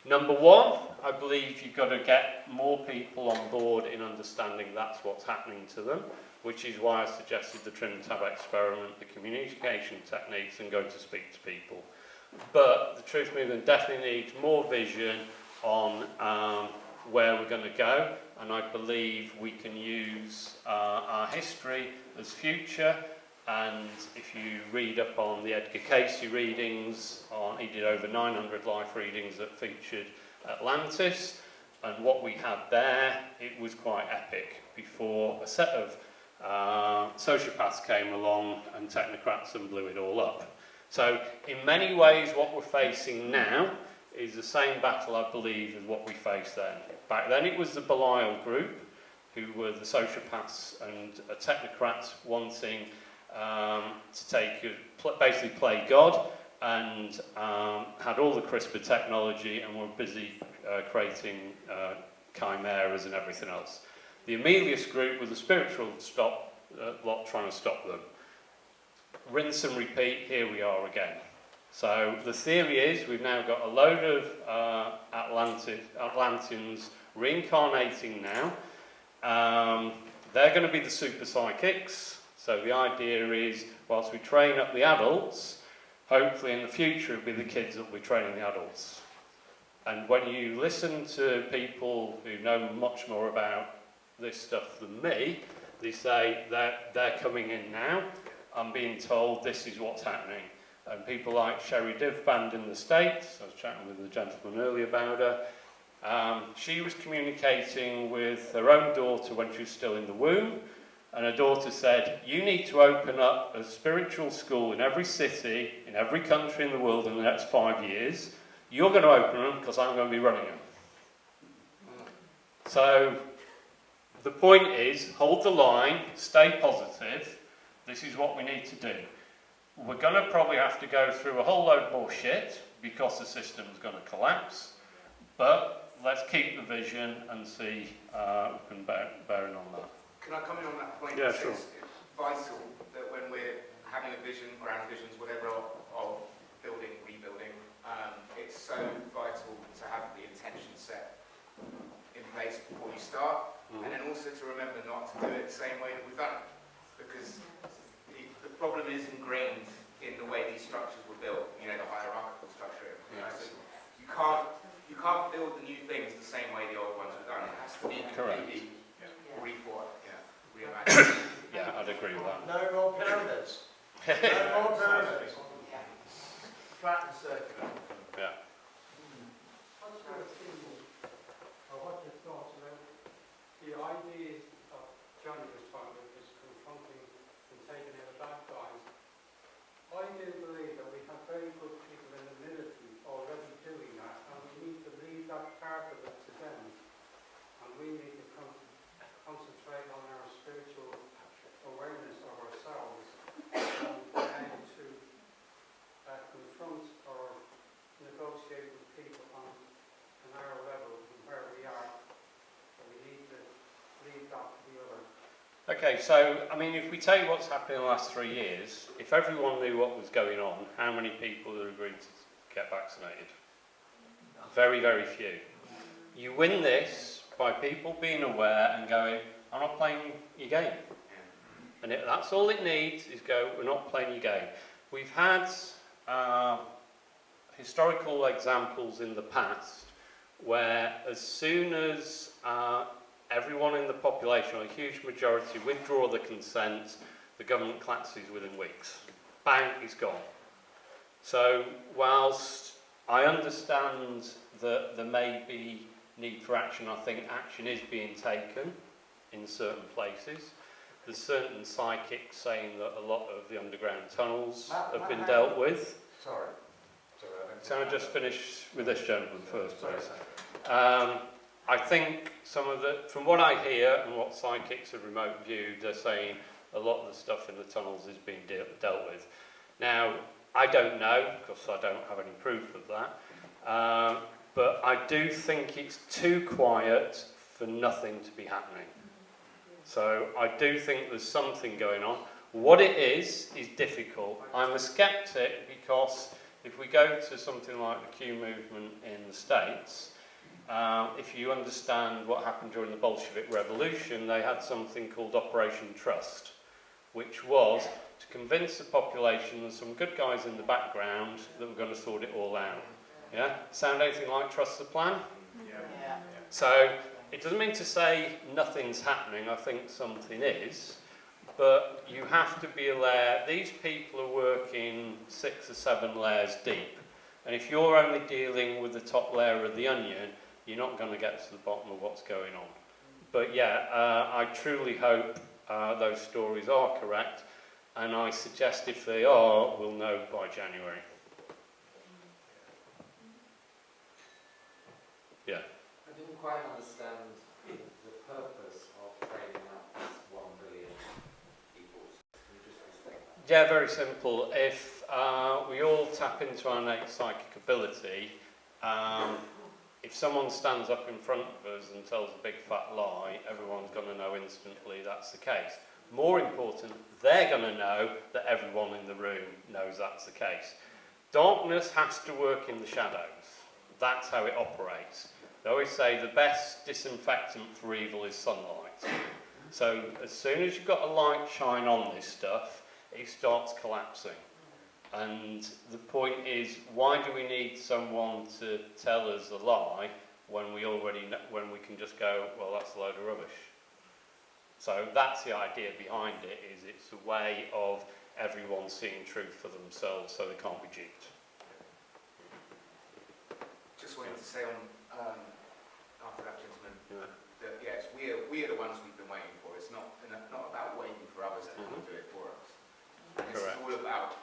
Number one, I believe you've got to get more people on board in understanding that's what's happening to them, which is why I suggested the Trim Tab experiment, the communication techniques, and going to speak to people. But the truth movement definitely needs more vision on where we're going to go, and I believe we can use our history as future. And if you read up on the Edgar Casey readings, he did over 900 life readings that featured Atlantis, and what we had there, it was quite epic before a set of sociopaths came along and technocrats and blew it all up. So in many ways what we're facing now is the same battle, I believe, as what we faced then. Back then it was the Belial group, who were the sociopaths and technocrats wanting to basically play God, and had all the CRISPR technology and were busy creating chimeras and everything else. The Emilius group were the spiritual lot trying to stop them. Rinse and repeat, here we are again. So the theory is we've now got a load of Atlanteans reincarnating now. They're going to be the super psychics. So the idea is, whilst we train up the adults, hopefully in the future it'll be the kids that will be training the adults. And when you listen to people who know much more about this stuff than me, They say that they're coming in now. I'm being told this is what's happening. And people like Sherry Divband in the States, I was chatting with the gentleman earlier about her, she was communicating with her own daughter when she was still in the womb, and her daughter said, you need to open up a spiritual school in every city, in every country in the world in the next 5 years. You're going to open them because I'm going to be running them. So the point is, hold the line, stay positive. This is what we need to do. We're going to probably have to go through a whole load more shit because the system's going to collapse. But let's keep the vision and see we can bear in on that. Can I comment on that point? Yeah, sure. It's vital that when we're having a vision, grand visions, whatever, of building, rebuilding, it's so vital to have the intention set in place before you start, and then also to remember not to do it the same way that we've done it, because the problem is ingrained in the way these structures were built, you know, the hierarchical structure. Yes. So you can't build the new things the same way the old ones were done. It has to be completely rethought, reimagined. Yeah, I'd agree with that. No more pyramids. No more pyramids. Flat and circular. Yeah. What's your opinion, or what your thoughts about the ideas of Johnny was talking about, is confronting and taking out bad guys? I do believe that we have very good people in the military already doing that, and we need to leave that part of it to them. And we need to concentrate on our spiritual awareness of ourselves and to confront or negotiate with people on our level and where we are. So we need to leave that to the other. Okay, so, I mean, if we tell you what's happened in the last 3 years, if everyone knew what was going on, how many people would agree to get vaccinated? Very, very few. You win this by people being aware and going, I'm not playing your game. And that's all it needs is go, we're not playing your game. We've had historical examples in the past where as soon as everyone in the population, or a huge majority, withdraw the consent, the government collapses within weeks. Bang, it's gone. So whilst I understand that there may be need for action, I think action is being taken in certain places. There's certain psychics saying that a lot of the underground tunnels have been dealt with. Sorry. Can I just finish with this gentleman first, please? I think some of the, from what I hear and what psychics have remote viewed, they're saying a lot of the stuff in the tunnels is being dealt with. Now, I don't know, because I don't have any proof of that, but I do think it's too quiet for nothing to be happening. So I do think there's something going on. What it is difficult. I'm a skeptic because if we go to something like the Q movement in the States, if you understand what happened during the Bolshevik Revolution, they had something called Operation Trust, which was to convince the population there's some good guys in the background that were going to sort it all out. Yeah? Sound anything like Trust the Plan? Yeah. So it doesn't mean to say nothing's happening. I think something is. But you have to be aware, these people are working 6 or 7 layers deep. And if you're only dealing with the top layer of the onion, you're not going to get to the bottom of what's going on. But yeah, I truly hope those stories are correct. And I suggest if they are, we'll know by January. Yeah. I didn't quite understand the purpose of trading up this 1 billion equals. Can you just explain that? Yeah, very simple. If we all tap into our innate psychic ability, if someone stands up in front of us and tells a big fat lie, everyone's going to know instantly that's the case. More important, they're going to know that everyone in the room knows that's the case. Darkness has to work in the shadows. That's how it operates. They always say the best disinfectant for evil is sunlight. So as soon as you've got a light shine on this stuff, it starts collapsing. And the point is, why do we need someone to tell us a lie when we already know, when we can just go, well, that's a load of rubbish? So that's the idea behind it, is it's a way of everyone seeing truth for themselves so they can't be duped. Just wanted to say after that gentleman, that yes, we are the ones we've been waiting for. It's not about waiting for others to come and do it for us. And this is all about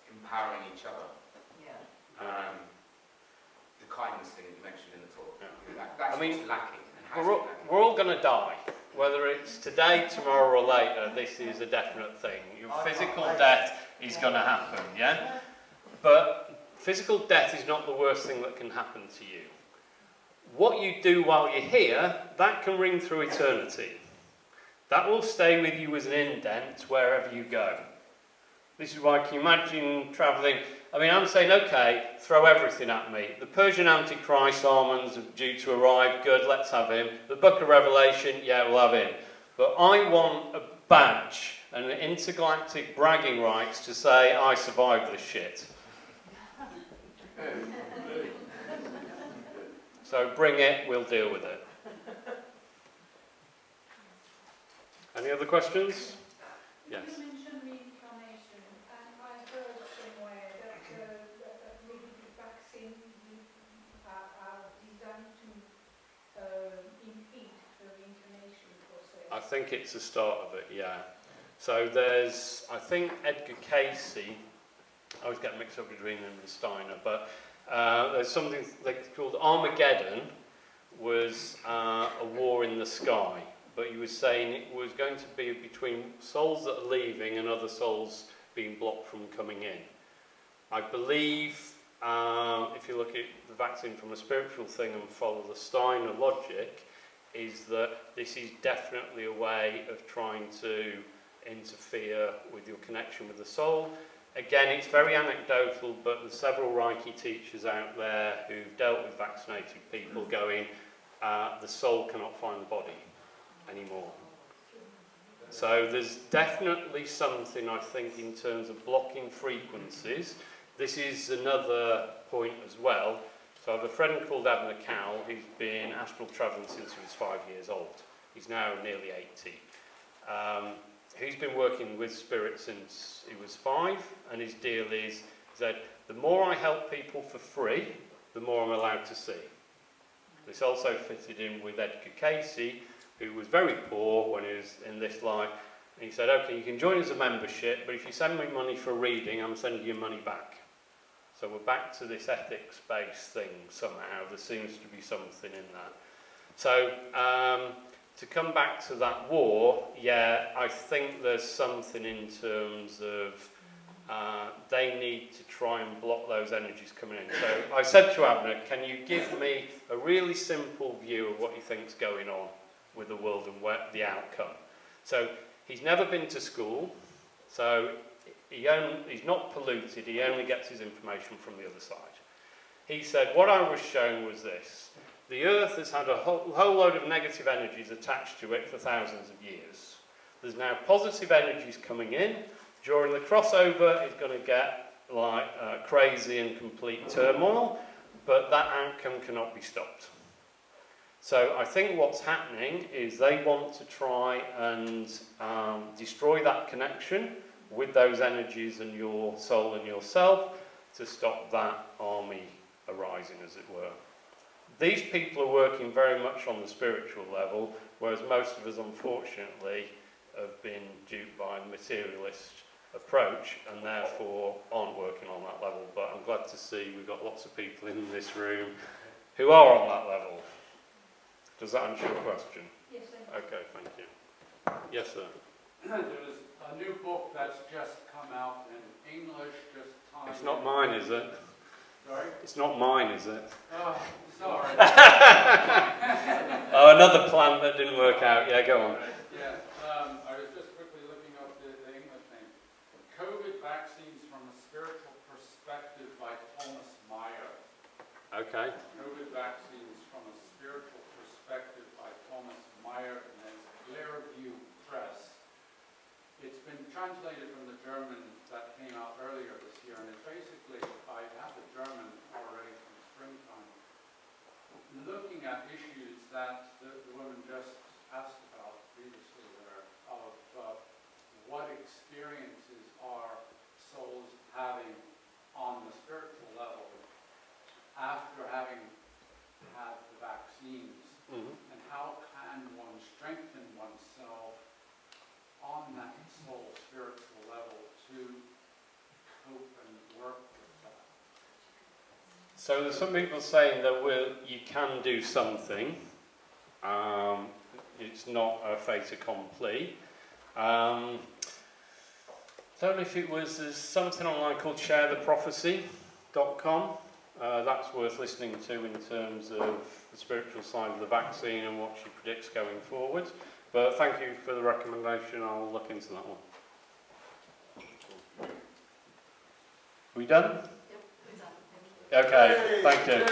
empowering each other. Yeah. The kindness thing that you mentioned in the talk. Yeah. That's what's lacking. And has We're been lacking. all going to die. Whether it's today, tomorrow or later, this is a definite thing. Your physical death is going to happen, yeah? But physical death is not the worst thing that can happen to you. What you do while you're here, that can ring through eternity. That will stay with you as an indent wherever you go. This is why, can you imagine travelling? I mean, I'm saying, okay, throw everything at me. The Persian Antichrist almonds are due to arrive, good, let's have him. The Book of Revelation, yeah, we'll have him. But I want a badge, an intergalactic bragging rights to say, I survived this shit. So bring it, we'll deal with it. Any other questions? Yes. You mentioned reincarnation, and I heard somewhere that maybe the vaccine are designed to impede the reincarnation process. I think it's the start of it, yeah. So there's, I think Edgar Casey, I always get mixed up between him and Steiner, but there's something called Armageddon, was a war in the sky. But he was saying it was going to be between souls that are leaving and other souls being blocked from coming in. I believe, if you look at the vaccine from a spiritual thing and follow the Steiner logic, is that this is definitely a way of trying to interfere with your connection with the soul. Again, it's very anecdotal, but there's several Reiki teachers out there who've dealt with vaccinated people going, the soul cannot find the body anymore. So there's definitely something, I think, in terms of blocking frequencies. This is another point as well. So I have a friend called Abner Cowell who's been astral travelling since he was 5 years old. He's now nearly 80. He's been working with spirit since he was 5, and his deal is that the more I help people for free, the more I'm allowed to see. This also fitted in with Edgar Casey, who was very poor when he was in this life. And he said, okay, you can join as a membership, but if you send me money for a reading, I'm sending you money back. So we're back to this ethics-based thing somehow. There seems to be something in that. So to come back to that war, yeah, I think there's something in terms of they need to try and block those energies coming in. So I said to Abner, can you give me a really simple view of what you think's going on with the world and the outcome? So he's never been to school, so he's not polluted, he only gets his information from the other side. He said, what I was shown was this. The Earth has had a whole load of negative energies attached to it for thousands of years. There's now positive energies coming in. During the crossover, it's going to get like crazy and complete turmoil, but that outcome cannot be stopped. So I think what's happening is they want to try and destroy that connection with those energies and your soul and yourself to stop that army arising, as it were. These people are working very much on the spiritual level, whereas most of us, unfortunately, have been duped by the materialist approach and therefore aren't working on that level. But I'm glad to see we've got lots of people in this room who are on that level. Does that answer your question? Yes, thank you. Okay, thank you. Yes, sir. There's a new book that's just come out in English, just timed. It's not mine, is it? Sorry? It's not mine, is it? Oh, sorry. Oh, another plan that didn't work out. Yeah, go on. Yeah, I was just quickly looking up the English name. COVID Vaccines from a Spiritual Perspective by Thomas Meyer. Okay. COVID Vaccines from a Spiritual Perspective by Thomas Meyer, and it's Clearview Press. It's been translated from the German that came out earlier this year, and it's basically, I have the German already from springtime, looking at issues that the woman just asked about previously there. spiritual level after having had the vaccines? And how can one strengthen oneself on that soul spiritual level to cope and work with that? So there's some people saying that you can do something. It's not a fait accompli. Don't know if it was, there's something online called sharetheprophecy.com. That's worth listening to in terms of the spiritual side of the vaccine and what she predicts going forward. But thank you for the recommendation. I'll look into that one. We done? Yep, we're done. Thank you. Okay, thank you.